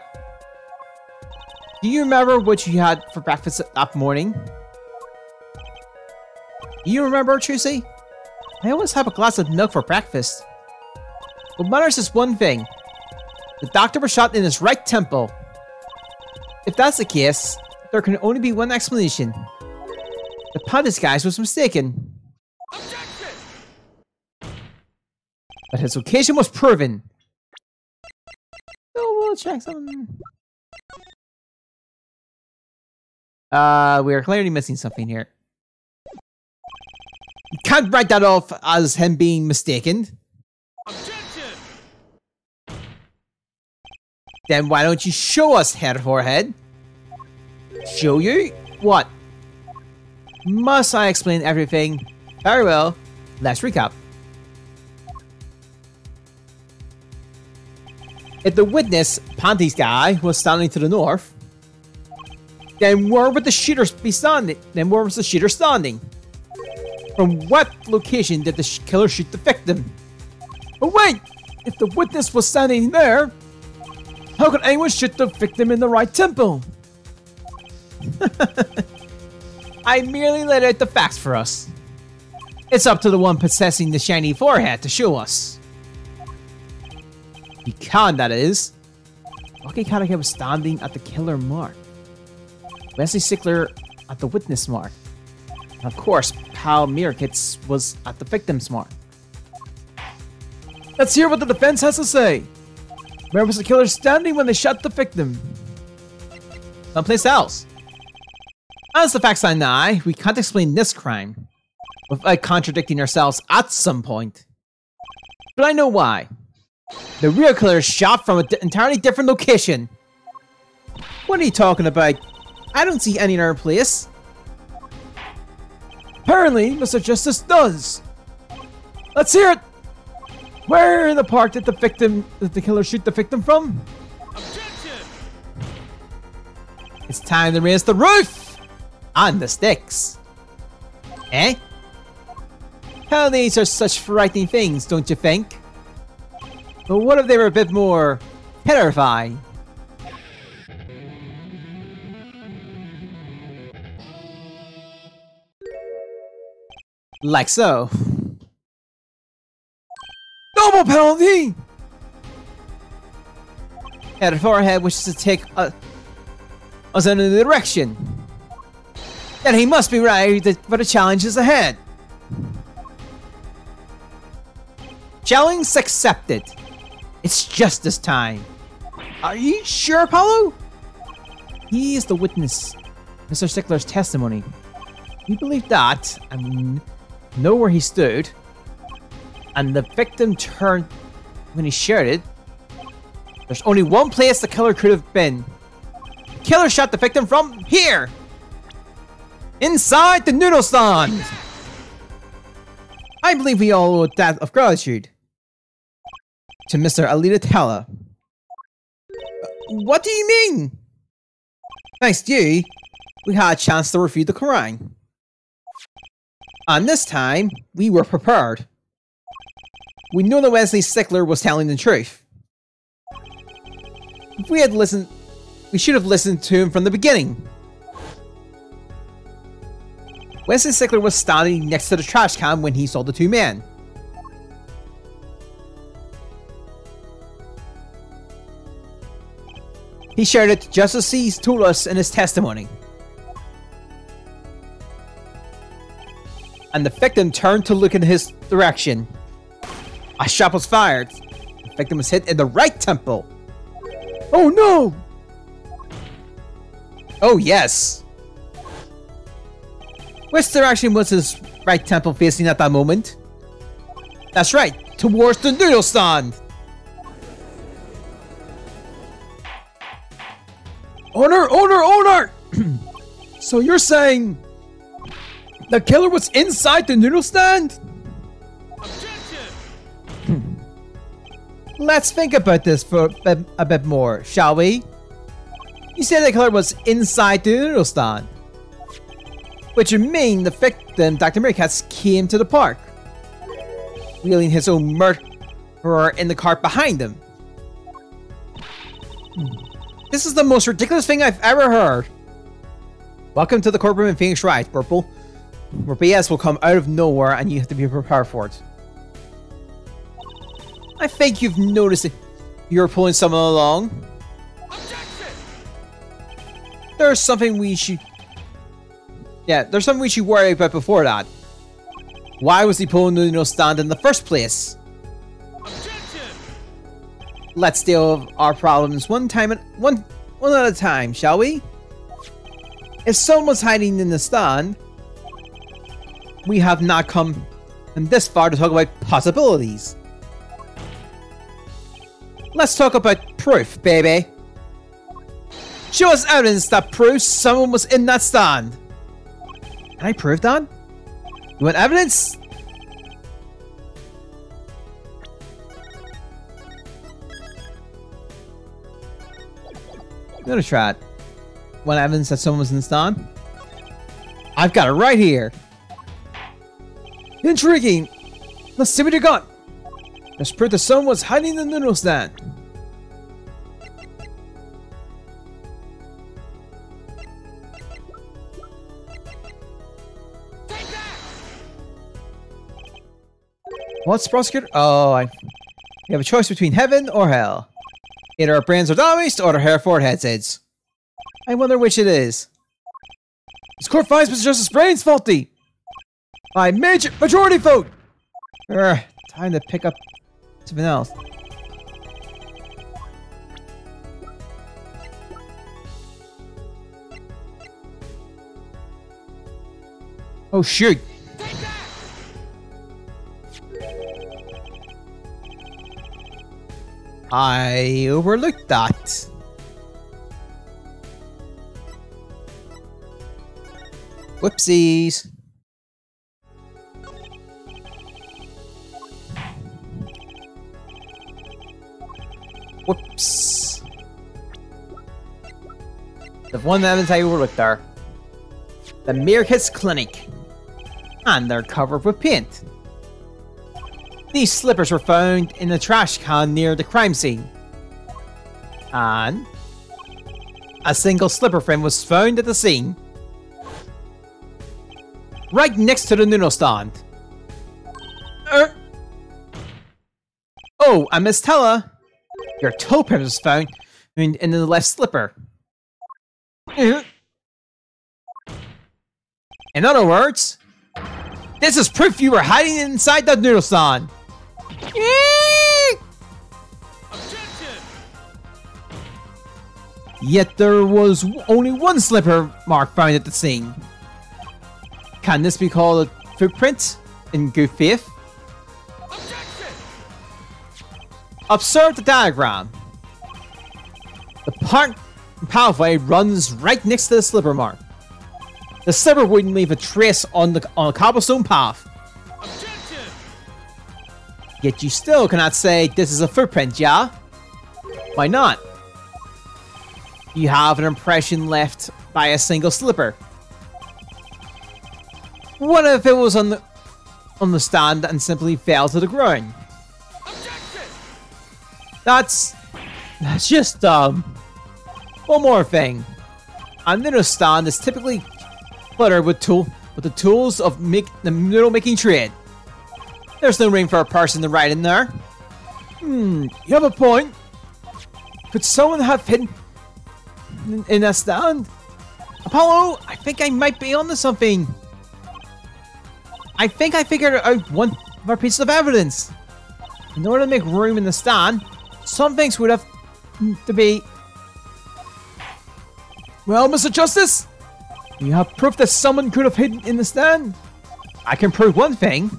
Do you remember what you had for breakfast that morning? Do you remember, Trucy? I always have a glass of milk for breakfast. What matters is one thing. The doctor was shot in his right temple. If that's the case, there can only be one explanation. The pun disguise was mistaken. Objection! But his location was proven. So we'll check some. We are clearly missing something here. You can't write that off as him being mistaken. Objection! Then why don't you show us, Head Forehead? Show you? What? Must I explain everything? Very well. Let's recap. If the witness, Panty's guy, was standing to the north, then where would the shooter be standing? Then where was the shooter standing? From what location did the killer shoot the victim? But wait! If the witness was standing there, how could anyone shoot the victim in the right temple? I merely laid out the facts for us. It's up to the one possessing the shiny forehead to show us. The con, that is. Lucky Callaghan was standing at the killer mark. Wesley Stickler at the witness mark. And of course, Pal Mirkitz was at the victim's mark. Let's hear what the defense has to say. Where was the killer standing when they shot the victim? Someplace else. As the facts lie now, we can't explain this crime without contradicting ourselves at some point. But I know why. The real killer shot from an entirely different location. What are you talking about? I don't see any other place. Apparently, Mr. Justice does. Let's hear it. Where in the park did the killer shoot the victim from? Objection! It's time to raise the roof on the sticks. Eh? Penalties are such frightening things, don't you think? But what if they were a bit more terrifying? Like so. Double penalty! Head Forehead wishes to take us in a direction. Then he must be right for the challenges ahead. Challenge accepted. It's justice time. Are you sure, Apollo? He is the witness, Mr. Stickler's testimony. We believe that, and know where he stood, and the victim turned when he shared it. There's only one place the killer could have been. The killer shot the victim from here! Inside the noodle stand! I believe we all owe a debt of gratitude to Mr. Alita Teller. What do you mean? Thanks to you, we had a chance to review the Quran. And this time, we were prepared. We knew that Wesley Stickler was telling the truth. If we had listened, we should have listened to him from the beginning. Wesley Stickler was standing next to the trash can when he saw the two men. He shared it just as he told us in his testimony. And the victim turned to look in his direction. A shot was fired. The victim was hit in the right temple. Oh no! Oh yes! Which direction was his right temple facing at that moment? That's right, towards the noodle stand! Owner! So you're saying the killer was inside the noodle stand? Objection! Let's think about this for a bit more, shall we? You said the killer was inside the noodle stand. Which would mean the victim, Dr. Meerkats, came to the park, wheeling his own murderer in the cart behind him. This is the most ridiculous thing I've ever heard. Welcome to the courtroom in Phoenix Wright, Purple, where BS will come out of nowhere and you have to be prepared for it. I think you've noticed it. You're pulling someone along. Objection! There's something we should worry about before that. Why was he pulling the noodle stand in the first place? Objection! Let's deal with our problems one at a time, shall we? If someone's hiding in the stand, we have not come this far to talk about possibilities. Let's talk about proof, baby. Show us evidence that proves someone was in that stand. Can I prove that? You want evidence? I'm gonna try it. Want evidence that someone was in the stand? I've got it right here. Intriguing. Let's see what you got. Let's prove that someone was hiding in the noodle stand. Take that! What's prosecutor? Oh, you have a choice between heaven or hell. Either our brains are damaged or our hair foreheads heads. I wonder which it is. This court finds Mr. Justice Brain's faulty. By majority vote. Time to pick up something else. Oh shoot! Take that! I overlooked that. Whoopsies. Whoops. The one evidence I overlooked there. The Meerkats Clinic. And they're covered with paint. These slippers were found in the trash can near the crime scene. And a single slipper frame was found at the scene. Right next to the noodle stand. Oh, and Miss Tella, your toe print was found in the left slipper. In other words, this is proof you were hiding inside that noodle stand. Objection! Yet there was only one slipper mark found at the scene. Can this be called a footprint in good faith? Objection! Observe the diagram. The pathway runs right next to the slipper mark. The slipper wouldn't leave a trace on a cobblestone path. Objection! Yet you still cannot say this is a footprint, yeah? Why not? You have an impression left by a single slipper. What if it was on the stand and simply fell to the ground? Objection! That's just dumb. One more thing. A noodle stand is typically cluttered with the tools of the noodle making trade. There's no room for a person to ride in there. You have a point. Could someone have hidden in a stand? Apollo, I think I might be onto something. I think I figured out one of our pieces of evidence. In order to make room in the stand, some things would have to be... Well, Mr. Justice, you have proof that someone could have hidden in the stand? I can prove one thing.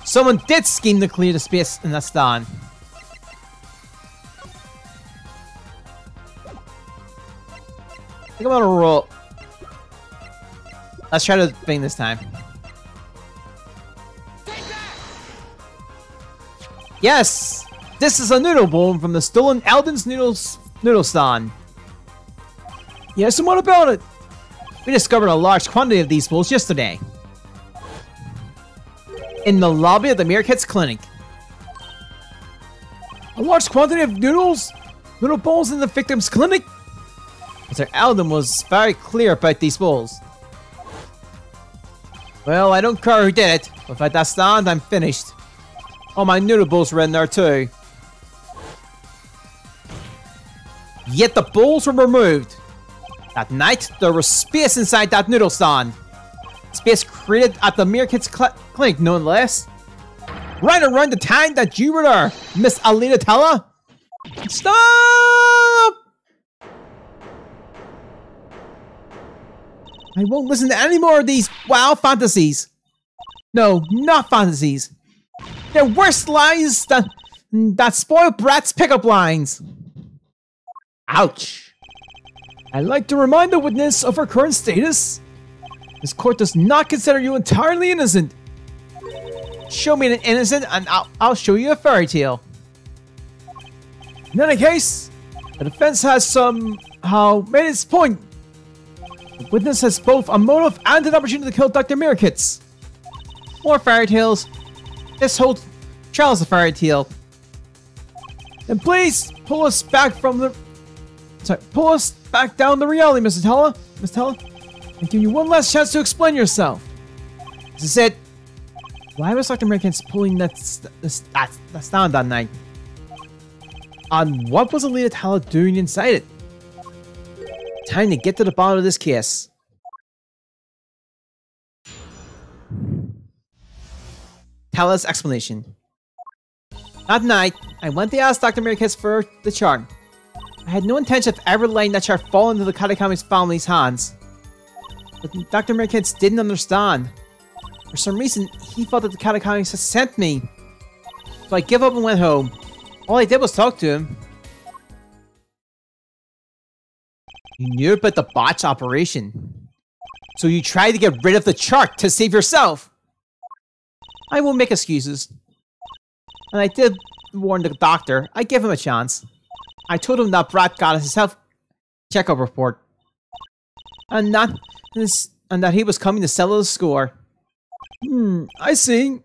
Someone did scheme to clear the space in that stand. I think I'm gonna roll. Let's try the thing this time. Take that! Yes! This is a noodle bone from the stolen Eldon's noodle stand. Yes, and what about it? We discovered a large quantity of these bowls yesterday. In the lobby of the Mirror Kids Clinic. A large quantity of noodle bowls in the victim's clinic? Mr. Eldon was very clear about these bowls. Well, I don't care who did it. Without that stand, I'm finished. All my noodle bowls were in there too. Yet the bowls were removed. That night, there was space inside that noodle stand. Space created at the Mirror Kids Clinic, no less. Right around the time that you were there, Miss Alina Tella. Stop! I won't listen to any more of these wild fantasies. No, not fantasies. They're worse lies than that spoiled brat's pickup lines. Ouch. I'd like to remind the witness of her current status. This court does not consider you entirely innocent. Show me an innocent and I'll show you a fairy tale. In any case, the defense has somehow made its point. The witness has both a motive and an opportunity to kill Dr. Mirkitz. More fairy tales. This whole trial is a fairy tale. Then please pull us back down the reality, Mr. Tella. Miss Tella, and give you one last chance to explain yourself. This is it. Why was Dr. Mirkitz pulling that stand that night? And what was Alina Tella doing inside it? Time to get to the bottom of this case. Tella's explanation. That night, I went to ask Dr. Mirkitz for the chart. I had no intention of ever letting that chart fall into the Katakami's family's hands. But Dr. Mirkitz didn't understand. For some reason, he thought that the Katakamis had sent me. So I gave up and went home. All I did was talk to him. You knew about the botch operation. So you tried to get rid of the chart to save yourself. I won't make excuses. And I did warn the doctor. I gave him a chance. I told him that Brat got his health checkup report. And that he was coming to settle the score. I see.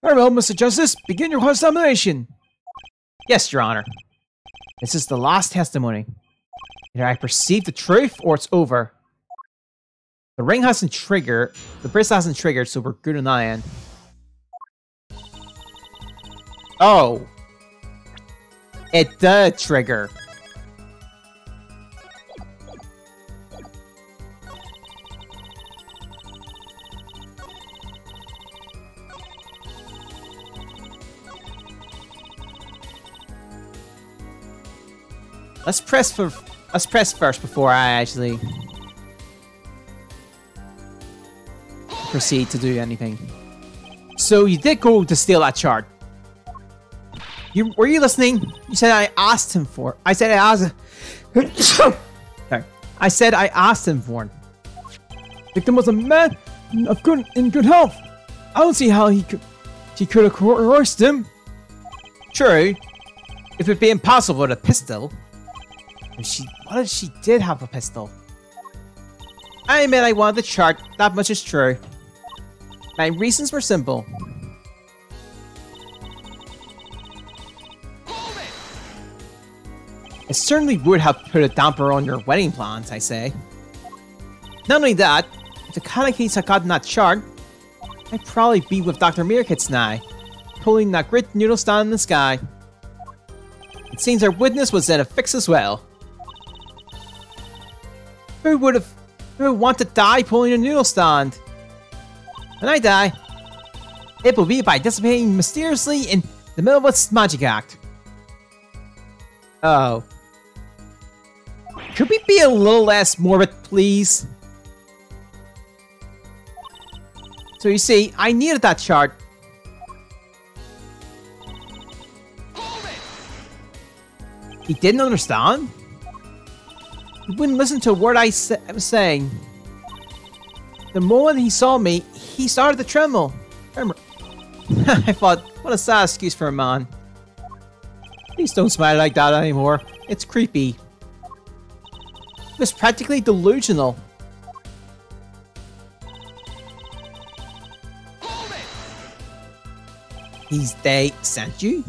Very well, Mr. Justice, begin your cross-examination. Yes, Your Honor. This is the last testimony. Either I perceive the truth or it's over. The ring hasn't triggered, the bracelet hasn't triggered, so we're good on that end. Oh. It did trigger. Let's press first before I actually proceed to do anything. So you did go to steal that chart. Were you listening? You said I asked him for it. I said I asked. Sorry. I said I asked him for it. Victim was a man in good health. I don't see how she could have coerced him. True. If it'd be impossible with a pistol. what if she did have a pistol? I admit I wanted the chart, that much is true. My reasons were simple. Hold it! It certainly would have put a damper on your wedding plans, I say. Not only that, if the Kanekis had gotten that chart, I'd probably be with Dr. Meerkits now, pulling that great noodle stand in the sky. It seems our witness was in a fix as well. Who would want to die pulling a noodle stand? When I die, it will be by dissipating mysteriously in the middle of a magic act. Oh. Could we be a little less morbid, please? So you see, I needed that chart. Hold it! He didn't understand? He wouldn't listen to a word I was saying. The moment he saw me, he started to tremble. I thought, what a sad excuse for a man. Please don't smile like that anymore. It's creepy. It was practically delusional. They sent you?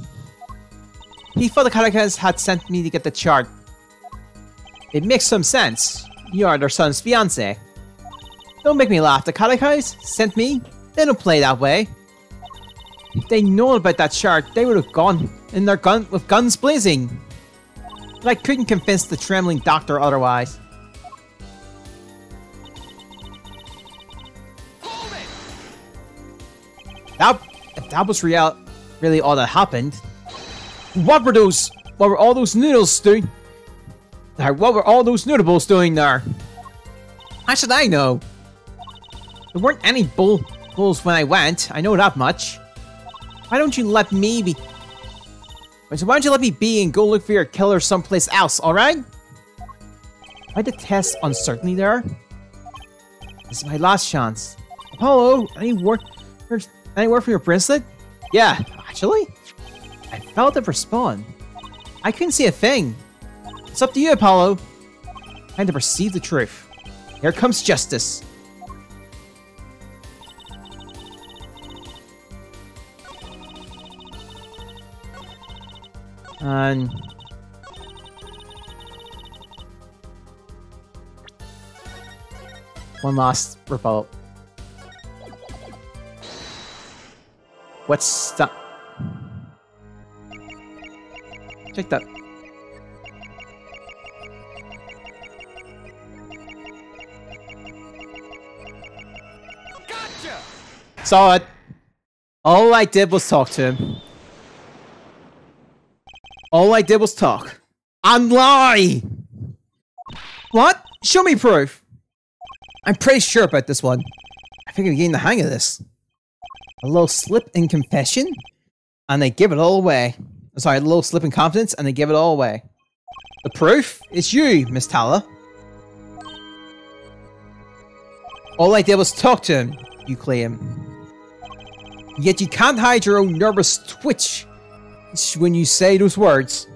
He thought the Karakas had sent me to get the chart. It makes some sense. You are their son's fiancé. Don't make me laugh. The Karakas sent me? They don't play that way. If they known about that chart, they would have gone in their with guns blazing. But I couldn't convince the trembling doctor otherwise. If that was really all that happened, what were all those noodles doing? What were all those noodles doing there? How should I know? There weren't any bulls when I went, I know that much. Why don't you let me be? So why don't you let me be and go look for your killer someplace else, alright? I detest uncertainty there. This is my last chance. Apollo, any word from your bracelet? Yeah, actually, I felt it respond. I couldn't see a thing. It's up to you, Apollo. Time to perceive the truth. Here comes justice. And one last rebuttal. What's that? Check that. Gotcha! Saw it. All I did was talk to him. All I did was talk. And lie! What? Show me proof! I'm pretty sure about this one. I think I'm getting the hang of this. A little slip in confession, and they give it all away. Sorry, a little slip in confidence, and they give it all away. The proof? It's you, Miss Tala. All I did was talk to him, you claim. Yet you can't hide your own nervous twitch when you say those words.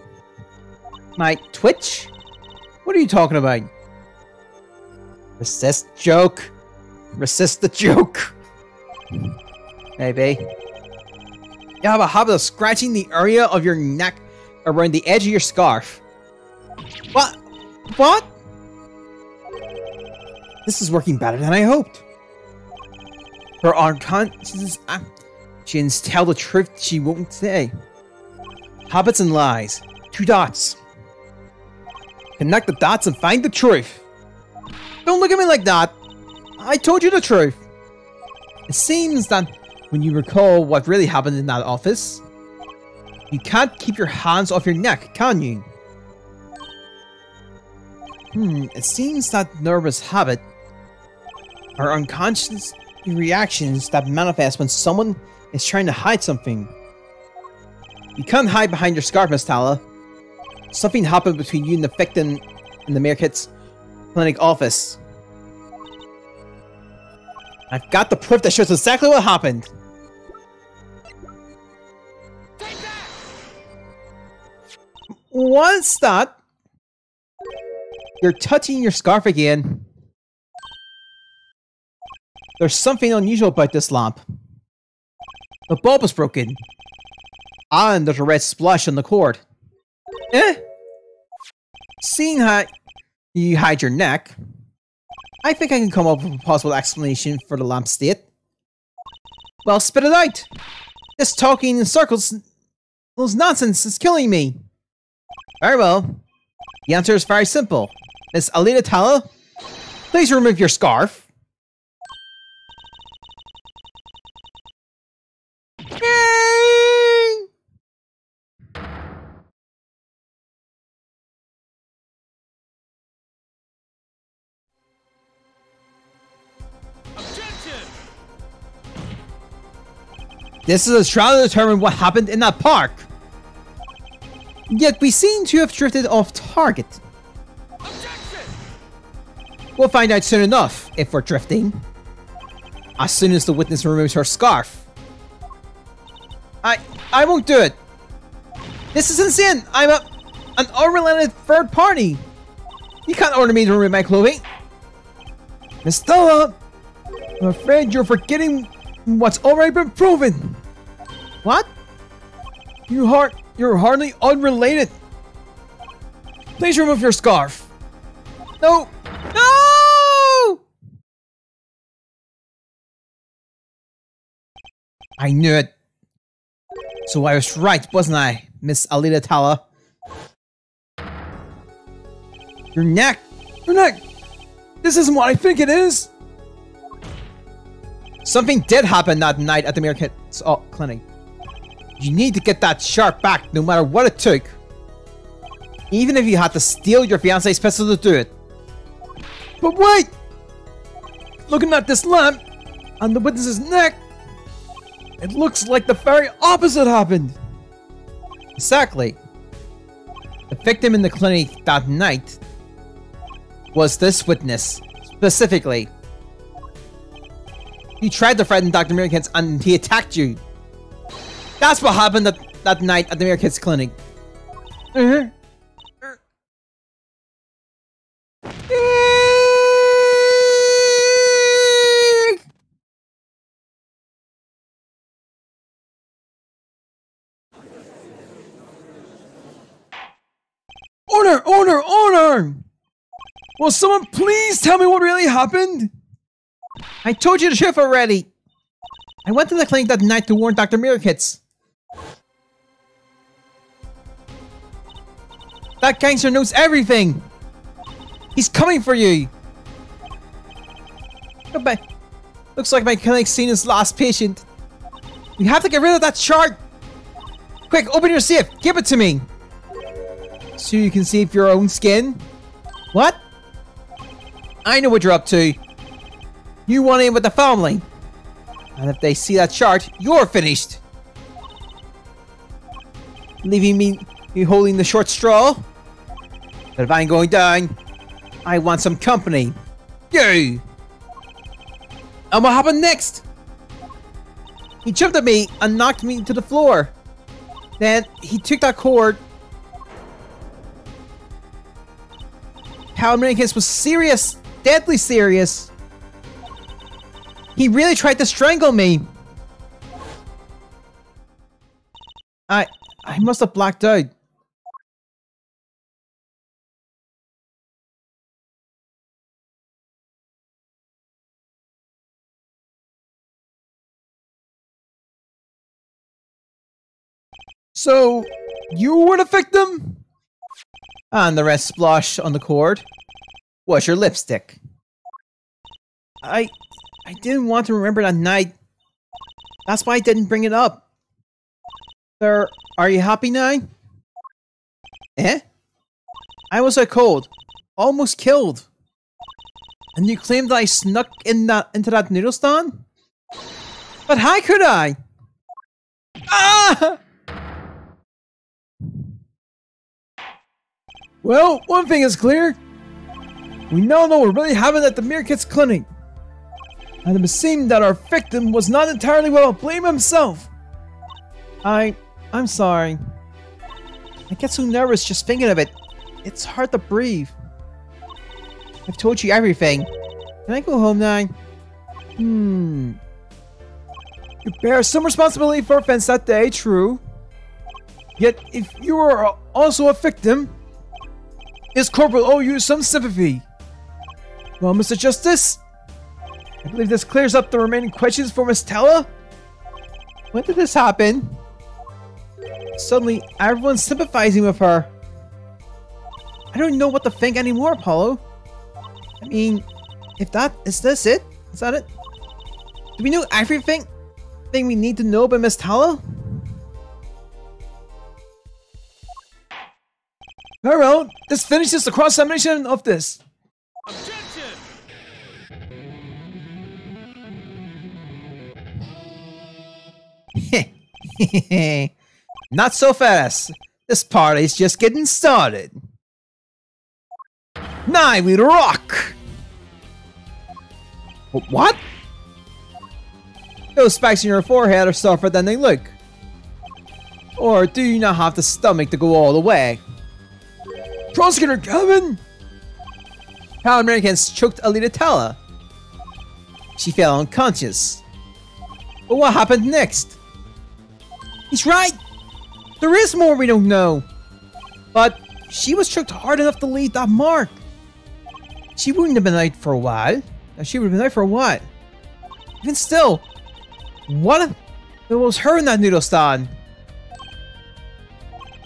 My twitch? What are you talking about? Resist joke. Resist the joke. Maybe. You have a habit of scratching the area of your neck around the edge of your scarf. What? What? This is working better than I hoped. Her unconscious actions tell the truth she won't say. Habits and lies. 2 dots. Connect the dots and find the truth. Don't look at me like that. I told you the truth. It seems that when you recall what really happened in that office, you can't keep your hands off your neck, can you? It seems that nervous habit are unconscious reactions that manifest when someone is trying to hide something. You can't hide behind your scarf, Miss Tala. Something happened between you and the victim in the Meerkits clinic office. I've got the proof that shows exactly what happened. Take that! What's that? You're touching your scarf again. There's something unusual about this lamp. The bulb is broken. And there's a red splash on the cord. Eh? Seeing how you hide your neck, I think I can come up with a possible explanation for the lamp state. Well, spit it out! This talking in circles, those nonsense is killing me. Very well. The answer is very simple. Miss Alita Tala, please remove your scarf. Yay! Objection! This is a trial to determine what happened in that park. Yet we seem to have drifted off target. Objection! We'll find out soon enough if we're drifting. As soon as the witness removes her scarf. I won't do it. This is insane. I'm an unrelated third party. You can't order me to remove my clothing. Miss Stella, I'm afraid you're forgetting what's already been proven. What? You're hardly unrelated. Please remove your scarf. No. No! I knew it. So I was right, wasn't I, Miss Alita Tala? Your neck! Your neck! This isn't what I think it is! Something did happen that night at the Mirror Kids clinic. You need to get that sharp back no matter what it took. Even if you had to steal your fiancé's pistol to do it. But wait! Looking at this lamp and the witness's neck, it looks like the very opposite happened. Exactly. The victim in the clinic that night was this witness, specifically. He tried to threaten Dr. Mirror Kids and he attacked you. That's what happened that night at the Mirror Kids clinic. Order! Will someone please tell me what really happened? I told you the truth already. I went to the clinic that night to warn Dr. Mirror Kids. That gangster knows everything. He's coming for you. Looks like my clinic's seen his last patient. We have to get rid of that chart. Quick, open your safe. Give it to me. So you can save your own skin? What? I know what you're up to. You want in with the family. And if they see that chart, you're finished. Leaving me holding the short straw? But if I'm going down, I want some company. You! And what happened next? He jumped at me and knocked me to the floor. Then he took that cord. Power Americans was serious, deadly serious. He really tried to strangle me. I must have blacked out. So, you were the victim? And the rest splosh on the cord was your lipstick. I didn't want to remember that night. That's why I didn't bring it up. Sir, are you happy now? Eh? I was out cold. Almost killed. And you claimed that I snuck into that noodle stand? But how could I? Ah! Well, one thing is clear. We now know what really happened at the Mirror Kids clinic. And it would seem that our victim was not entirely without blame himself. I'm sorry. I get so nervous just thinking of it. It's hard to breathe. I've told you everything. Can I go home now? You bear some responsibility for offense that day, true. Yet, if you are also a victim, this corporal owe you some sympathy. Well, Mr. Justice, I believe this clears up the remaining questions for Miss Tella. When did this happen? Suddenly, everyone's sympathizing with her. I don't know what to think anymore, Apollo. I mean, is this it? Is that it? Do we know everything we need to know about Miss Tella? Very well, this finishes the cross-examination of this. Objection! Not so fast. This party's just getting started. Now we rock! What? Those spikes in your forehead are softer than they look. Or do you not have the stomach to go all the way? Prosecutor Gavin! How Americans choked Alita Tella. She fell unconscious. But what happened next? He's right! There is more we don't know. But she was choked hard enough to leave that mark. She wouldn't have been out for a while. She would have been out for a while. Even still, what if it was her in that noodle stand?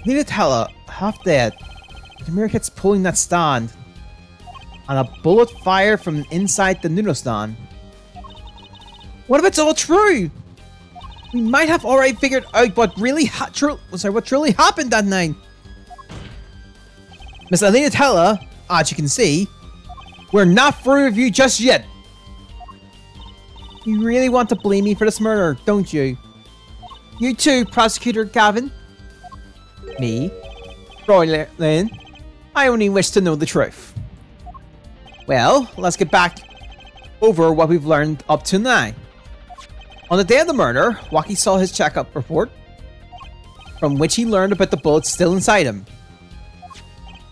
Alita Tella, half dead. The Americans pulling that stand. And a bullet fired from inside the noodle stand. What if it's all true? We might have already figured out what really what truly happened that night. Miss Alita Tella, as you can see, we're not through with you just yet. You really want to blame me for this murder, don't you? You too, Prosecutor Gavin. Me? Lynn. I only wish to know the truth. Well, let's get back over what we've learned up to now. On the day of the murder, Wacky saw his checkup report, from which he learned about the bullets still inside him.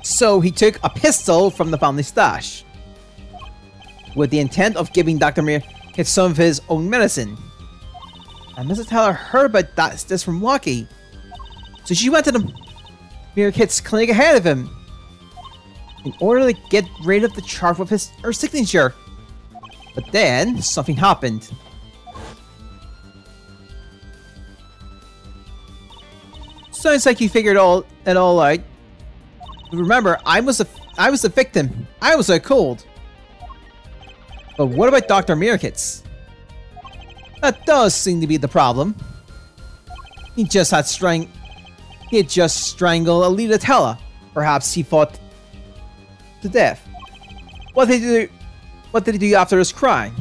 So he took a pistol from the family stash, with the intent of giving Dr. Meerkat some of his own medicine. And Mrs. Teller heard about this from Wacky, so she went to the Meerkat's clinic ahead of him, in order to get rid of the chart with her signature. But then, something happened. Sounds like you figured it all out. Remember, I was the victim. I was a cold. But what about Dr. Meerkat's? That does seem to be the problem. He had just strangled Alita Tella. Perhaps he fought to death. What did he do after his crime?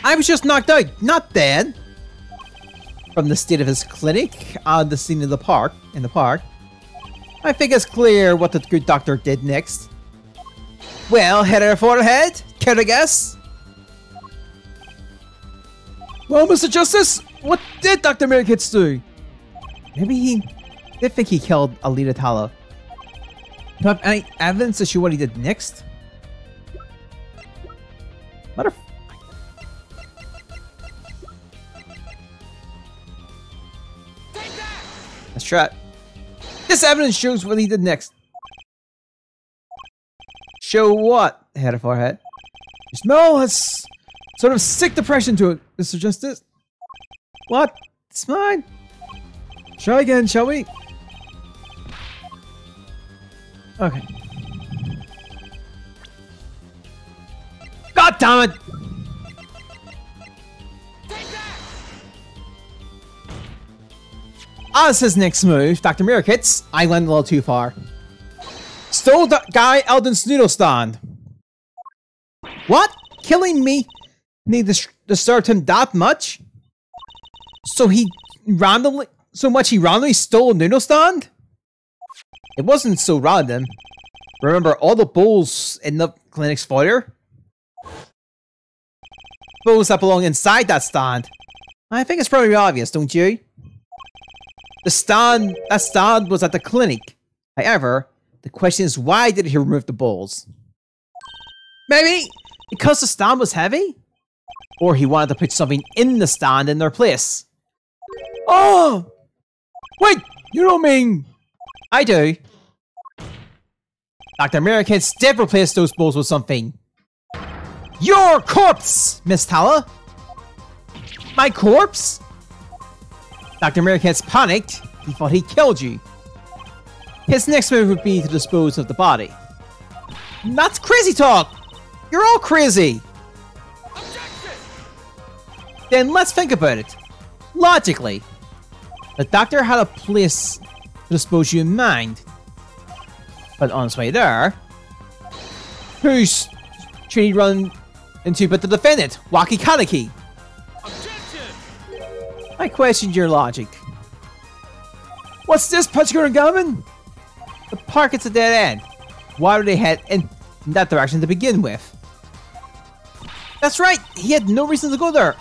I was just knocked out, not dead. From the state of his clinic on the scene of the park, I think it's clear what the good doctor did next. Well, head or forehead? Care to guess? Well, Mr. Justice, what did Dr. Meerkat do? Maybe he did think he killed Alita Tella. Do you have any evidence to show what he did next? Motherf... Let's try it. This evidence shows what he did next. Show what? Head or forehead? The smell has sort of sick depression to it, Mr. Justice. What? It's mine. Try again, shall we? Okay. God damn it! As his next move, Dr. Meerkat's, I went a little too far. Stole the guy Eldon's noodle stand. What? Killing me disturbed him that much? So he randomly stole a noodle stand? It wasn't so random. Remember all the bowls in the clinic's foyer? Bowls that belong inside that stand. I think it's probably obvious, don't you? That stand was at the clinic. However, the question is, why did he remove the bowls? Maybe because the stand was heavy? Or he wanted to put something in the stand in their place. Oh! Wait, you don't mean... I do. Dr. Americans did replace those bowls with something. Your corpse, Miss Tala! My corpse? Dr. Americans panicked. He thought he killed you. His next move would be to dispose of the body. That's crazy talk! You're all crazy! Objection! Then let's think about it. Logically, the doctor had a place to dispose you in mind. But on his way there, who's should he run into but the defendant, Waki Kaneki? Objection! I questioned your logic. What's this, Pachikura Gammon? The park is a dead end. Why would they head in that direction to begin with? That's right, he had no reason to go there.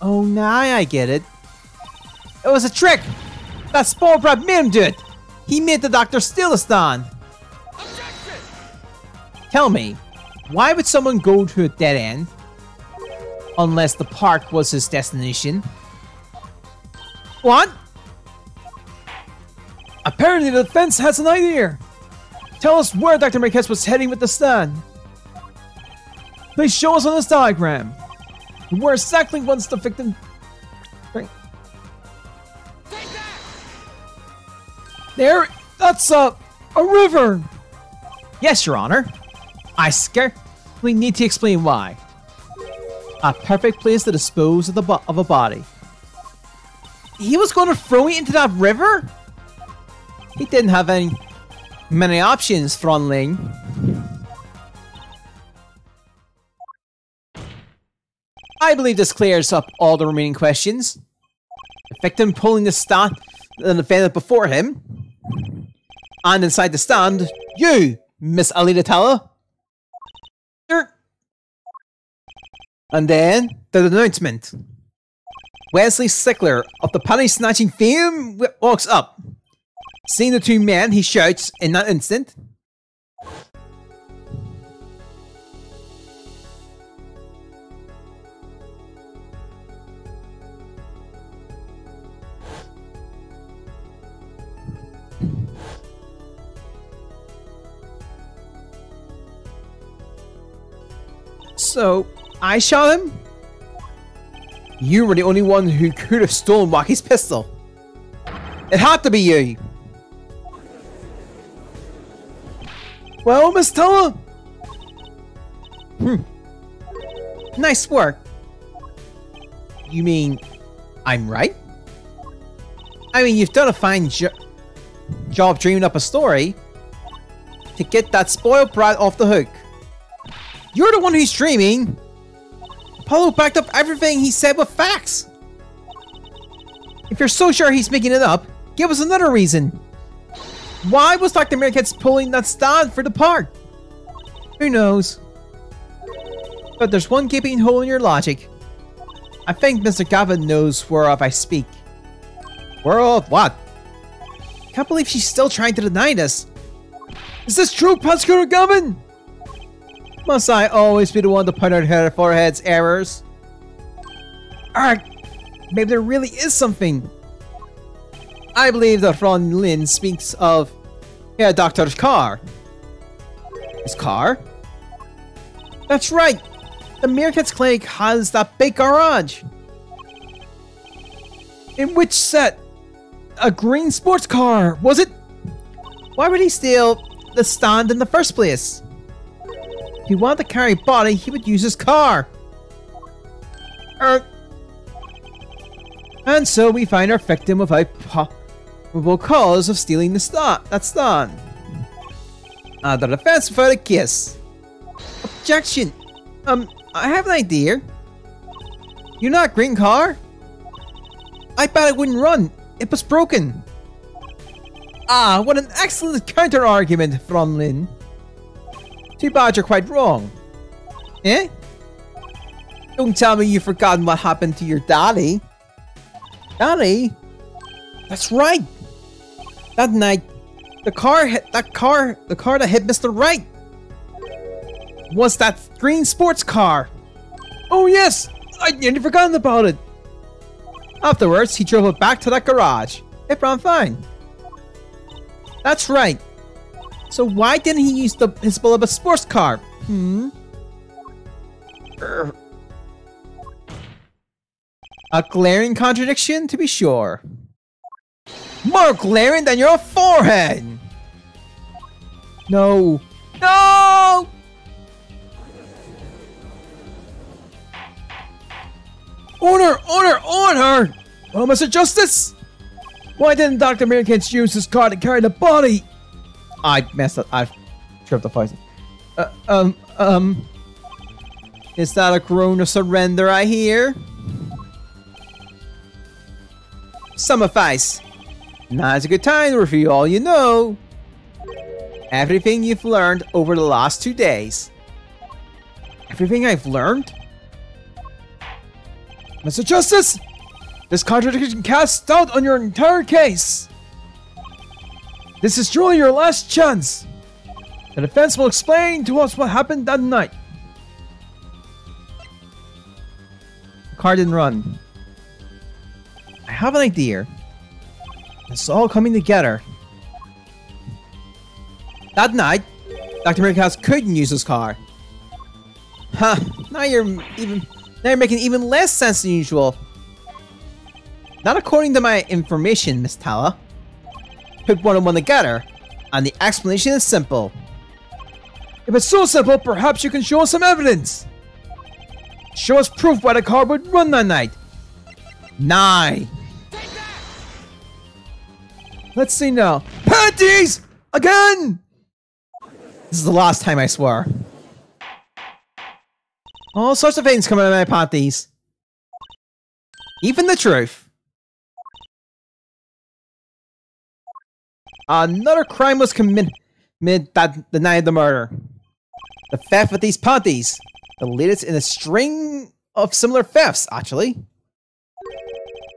Oh, now I get it. It was a trick! That spoiled brat made him do it! He made the doctor steal the stand! Objection! Tell me, why would someone go to a dead end? Unless the park was his destination. What? Apparently the defense has an idea. Tell us where Dr. Marquez was heading with the stand. Please show us on this diagram. Where exactly was the victim... Take that! There, that's a river. Yes, Your Honor. I scarcely need to explain why. A perfect place to dispose of a body. He was going to throw it into that river? He didn't have many options, Fronling. I believe this clears up all the remaining questions. The victim pulling the stand, the defendant before him. And inside the stand, you, Miss Alita Tala. And then, the announcement. Wesley Sickler of the penny snatching fame walks up. Seeing the two men, he shouts in that instant. So, I shot him? You were the only one who could have stolen Waki's pistol. It had to be you. Well, Miss Tella. Nice work. You mean I'm right? I mean, you've done a fine job dreaming up a story to get that spoiled brat off the hook. You're the one who's dreaming. Apollo backed up everything he said with facts. If you're so sure he's making it up, give us another reason. Why was Dr. Meerkats pulling that stand for the park? Who knows? But there's one gaping hole in your logic. I think Mr. Gavin knows whereof I speak. Whereof what? Can't believe she's still trying to deny this. Is this true, Pascal Gavin? Must I always be the one to point out her forehead's errors? Alright, maybe there really is something. I believe that Ron Lin speaks of Herr Doctor's car. His car? That's right! The Meerkats Clinic has that big garage. In which set? A green sports car, was it? Why would he steal the stand in the first place? If he wanted to carry a body, he would use his car. And so we find our victim without probable cause of stealing that stand. The defense without a case. Objection. I have an idea. You know that green car? I bet it wouldn't run. It was broken. Ah, what an excellent counter-argument from Lin. Too bad you're quite wrong. Eh? Don't tell me you've forgotten what happened to your daddy. Daddy? That's right. That night, the car that hit Mr. Wright. was that green sports car. Oh yes! I'd nearly forgotten about it. Afterwards, he drove it back to that garage. It ran fine. That's right. So why didn't he use his beloved sports car? A glaring contradiction, to be sure. More glaring than your forehead! No. No! Order! Order! Order! Oh, Mr. Justice! Why didn't Dr. Meerkats use his car to carry the body? I messed up. I tripped the poison. Is that a groan of surrender I hear? Summerface. Now's a good time to review all you know. Everything you've learned over the last 2 days. Everything I've learned? Mr. Justice! This contradiction casts doubt on your entire case. This is truly your last chance. The defense will explain to us what happened that night. The car didn't run. I have an idea. It's all coming together. That night, Dr. Meerkats couldn't use his car. Huh, now you're making even less sense than usual. Not according to my information, Miss Tala. Put one and one together, and the explanation is simple. If it's so simple, perhaps you can show us some evidence. Show us proof why the car would run that night. Nye. Let's see now. Panties! Again! This is the last time, I swear. All sorts of things come out of my panties. Even the truth. Another crime was committed the night of the murder. The theft of these panties. The latest in a string of similar thefts, actually.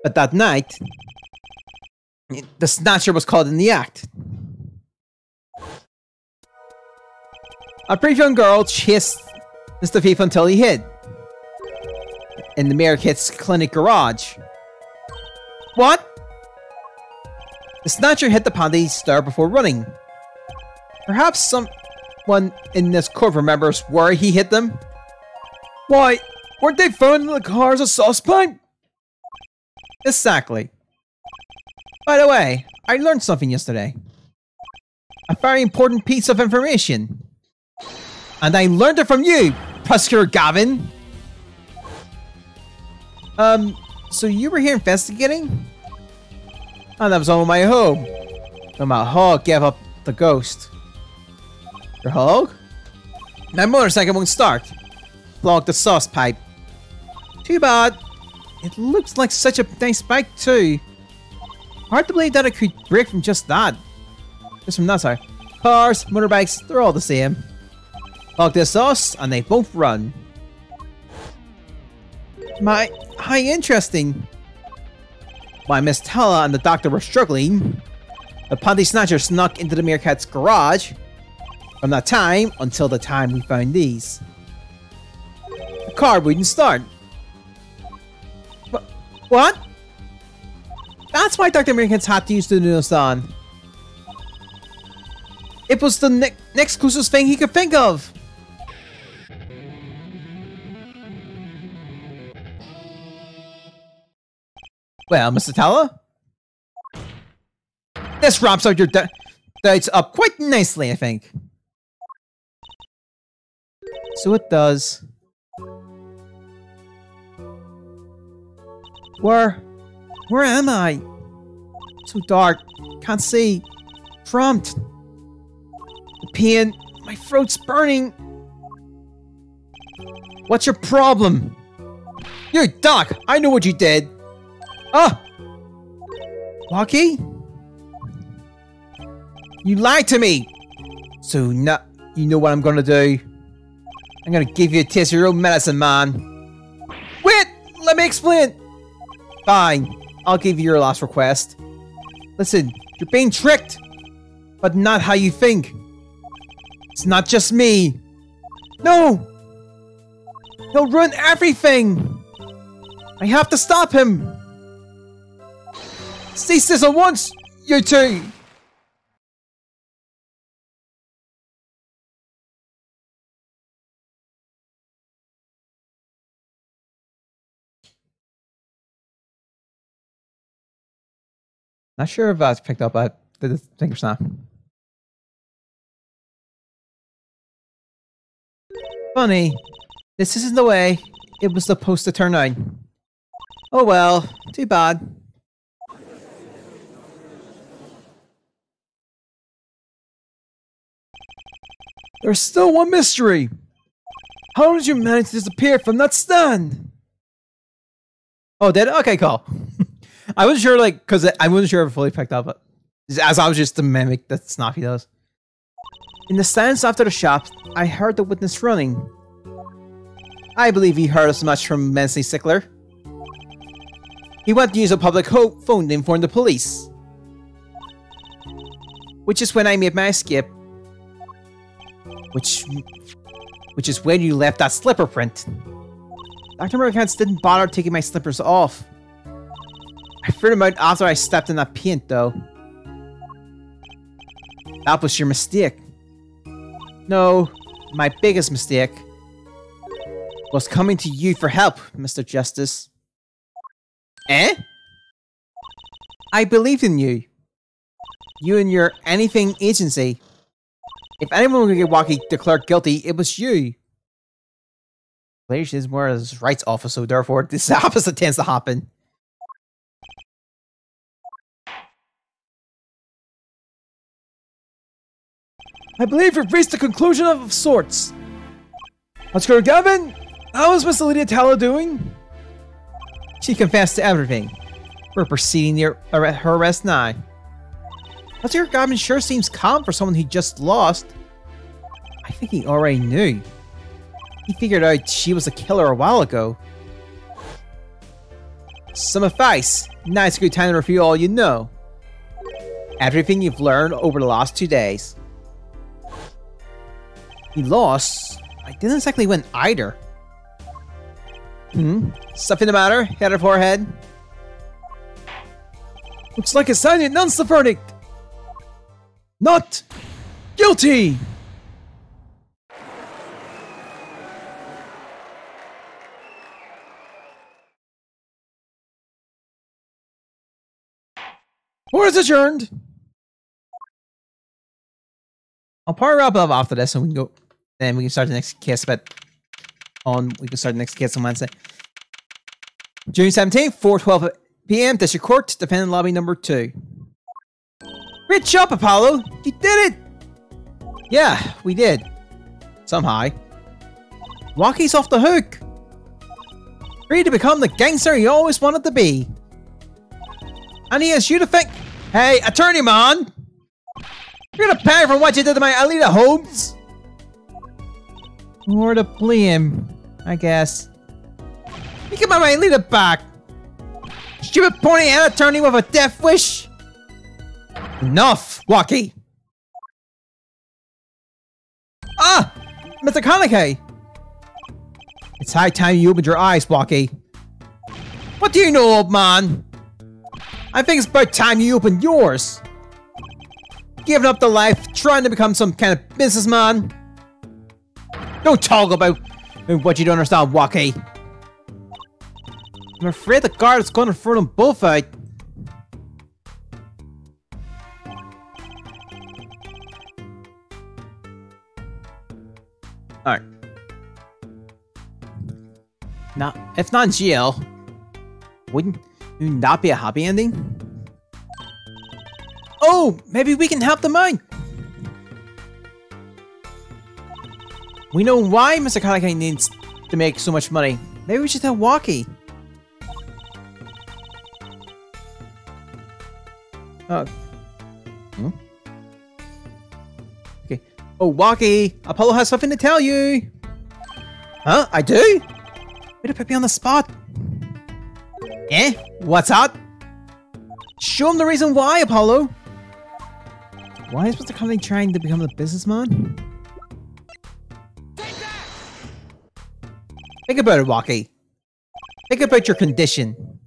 But that night, the snatcher was caught in the act. A pretty young girl chased Mr. Thief until he hid. In the Meerkats clinic garage. What? The snatcher hit the panty star before running. Perhaps someone in this court remembers where he hit them? Why, weren't they found in the car as a suspect? Exactly. By the way, I learned something yesterday. A very important piece of information. And I learned it from you, Prosecutor Gavin. So you were here investigating? And that was all my home. When my hog gave up the ghost. Your hog? My motorcycle won't start. Blocked the sauce pipe. Too bad. It looks like such a nice bike too. Hard to believe that it could break from just that. Just from that side. Cars, motorbikes, they're all the same. Block the sauce and they both run. How interesting. While Miss Tala and the doctor were struggling, the panty snatcher snuck into the Meerkats' garage. From that time until the time we found these. The car wouldn't start. What? That's why Dr. Meerkats had to use the newest on. It was the next closest thing he could think of. Well, Mr. Tala? This wraps out your doubts up quite nicely, I think. So it does. Where am I? So dark, can't see. Trumped. The pain, my throat's burning. What's your problem? You, Doc, I know what you did. Ah! Lucky? You lied to me! So now you know what I'm gonna do. I'm gonna give you a taste of your own medicine, man. Wait! Let me explain! Fine, I'll give you your last request. Listen, you're being tricked! But not how you think. It's not just me. No! He'll ruin everything! I have to stop him! Cease this at once, you two! Not sure if that's picked up by the thing or not. Funny. This isn't the way it was supposed to turn out. Oh well, too bad. There's still one mystery. How did you manage to disappear from that stand? Oh, did it? Okay, cool. I wasn't sure, like, because I wasn't sure if it fully picked up, but as I was just the mimic that Snappy does. In the stands after the shop, I heard the witness running. I believe he heard as much from Mensley Sickler. He went to use a public phone to inform the police. Which is when I made my escape. Which is when you left that slipper print. Dr. Murkans didn't bother taking my slippers off. I threw them out after I stepped in that paint, though. That was your mistake. No, my biggest mistake was coming to you for help, Mr. Justice. Eh? I believed in you. You and your anything agency. If anyone would get Waki declared guilty, it was you. Blaze is more as rights officer, so therefore this opposite tends to happen. I believe we've reached a conclusion of sorts. Let's go, Gavin. How is Miss Lydia Tala doing? She confessed to everything. We're proceeding near her arrest now. Monsieur Gavin sure seems calm for someone he just lost. I think he already knew. He figured out she was a killer a while ago. Some advice. Now it's a good time to review all you know. Everything you've learned over the last 2 days. He lost? I didn't exactly win either. Something the matter? Head or forehead? Looks like it's time to announce the verdict. Not guilty! Court is adjourned. I'll probably wrap up after this and we can go. Then we can start the next case, but we can start the next case on Wednesday. June 17th, 4:12 p.m. District Court, Defendant Lobby number 2. Great job, Apollo! You did it! Yeah, we did. Somehow. Waki's off the hook. Free to become the gangster he always wanted to be. And he has you to thank. Hey, attorney man! You're gonna pay for what you did to my Alita Holmes? Or to blame, I guess. You get my Alita back! Stupid pointy-head attorney with a death wish! Enough, Waki! Ah! Mr. Kaneki! It's high time you opened your eyes, Waki. What do you know, old man? I think it's about time you opened yours. Giving up the life, trying to become some kind of businessman. Don't talk about what you don't understand, Waki. I'm afraid the guard is going to throw them both out. Alright. Now, if not in jail, wouldn't that be a happy ending? Oh, maybe we can help them out. We know why Mr. Kaneki needs to make so much money. Maybe we should tell Waki. Okay. Oh, Waki! Apollo has something to tell you! Huh? I do? Way to put me on the spot. Eh? What's that? Show him the reason why, Apollo! Why is Mr. Kaneki trying to become a businessman? Think about it, Walkie. Think about your condition.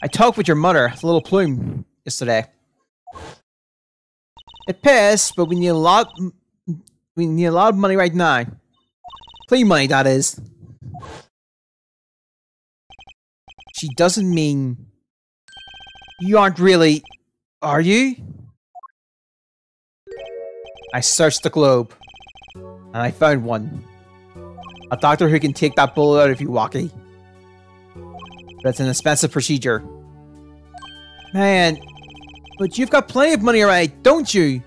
I talked with your mother, the little plume, yesterday. It passed, but we need a lot. We need a lot of money right now. Plea money, that is. She doesn't mean you aren't really, are you? I searched the globe, and I found one. A doctor who can take that bullet out of you, Walkie. But it's an expensive procedure. Man, but you've got plenty of money already, don't you?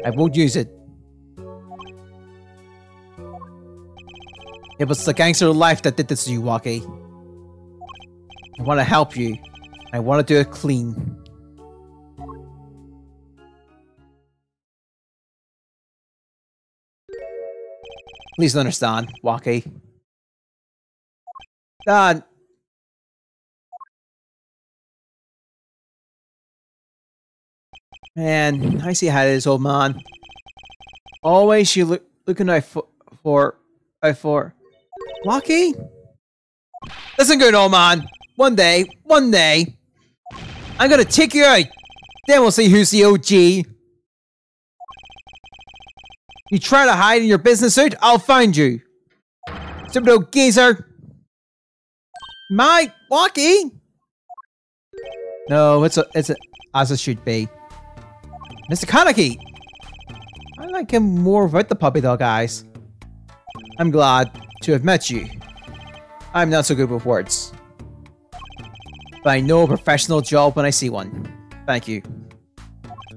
I won't use it. It was the gangster life that did this to you, Walkie. I want to help you. I want to do it clean. Please understand, Walkie. Dad. Man, I see how it is, old man. Always you looking out for Walkie? Listen good, old man. One day, I'm gonna take you out. Then we'll see who's the OG. You try to hide in your business suit, I'll find you. Stupid old geezer. My Walkie? No, it's as it should be. Mr. Kaneki! I like him more without the puppy dog eyes. I'm glad to have met you. I'm not so good with words. But I know a professional job when I see one. Thank you.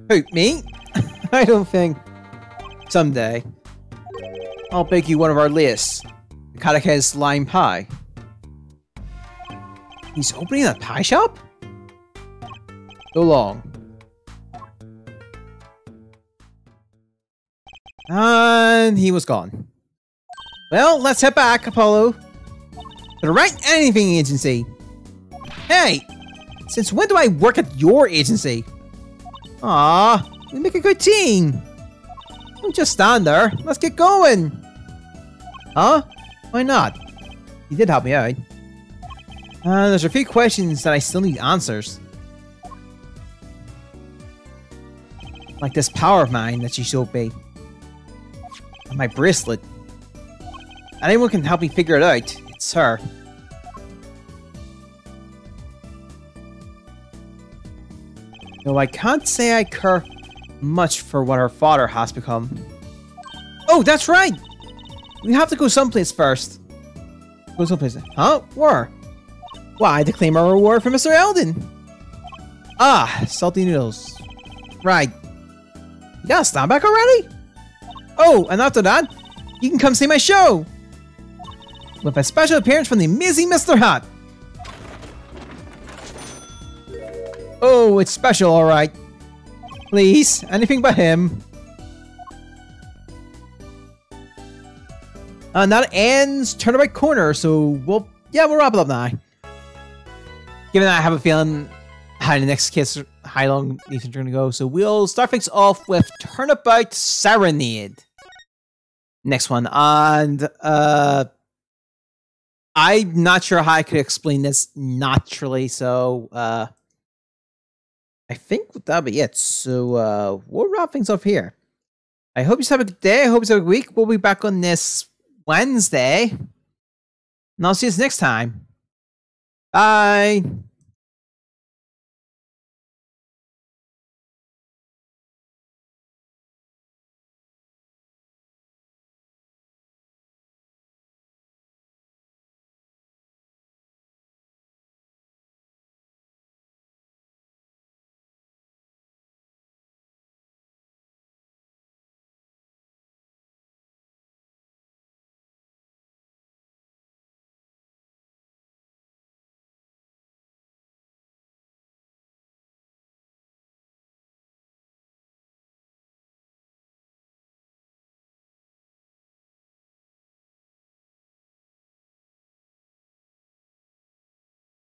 Who, me? I don't think. Someday, I'll bake you one of our latest. The Katake's lime pie. He's opening a pie shop? So long. And he was gone. Well, let's head back, Apollo. To the Right Anything Agency. Hey! Since when do I work at your agency? Ah, we make a good team. Don't just stand there. Let's get going. Huh? Why not? You did help me out. There's a few questions that I still need answers. Like this power of mine that you showed me. And my bracelet. Anyone can help me figure it out. It's her. No, I can't say I care much for what her father has become. Oh, that's right! We have to go someplace first. Go someplace. Huh? Where? Why, to claim our reward from Mr. Eldon. Ah, salty noodles. Right. You got a stand back already? Oh, and after that, you can come see my show! With a special appearance from the amazing Mr. Hat. Oh, it's special, alright. Please, anything but him. And that ends Turnabout Corner, so we'll wrap it up now. Given that I have a feeling how the next kids, how long these are going to go, so we'll start things off with Turnabout Serenade. Next one, and I'm not sure how I could explain this naturally, so I think that'll be it. So we'll wrap things up here. I hope you have a good day. I hope you have a good week. We'll be back on this Wednesday. And I'll see you next time. Bye.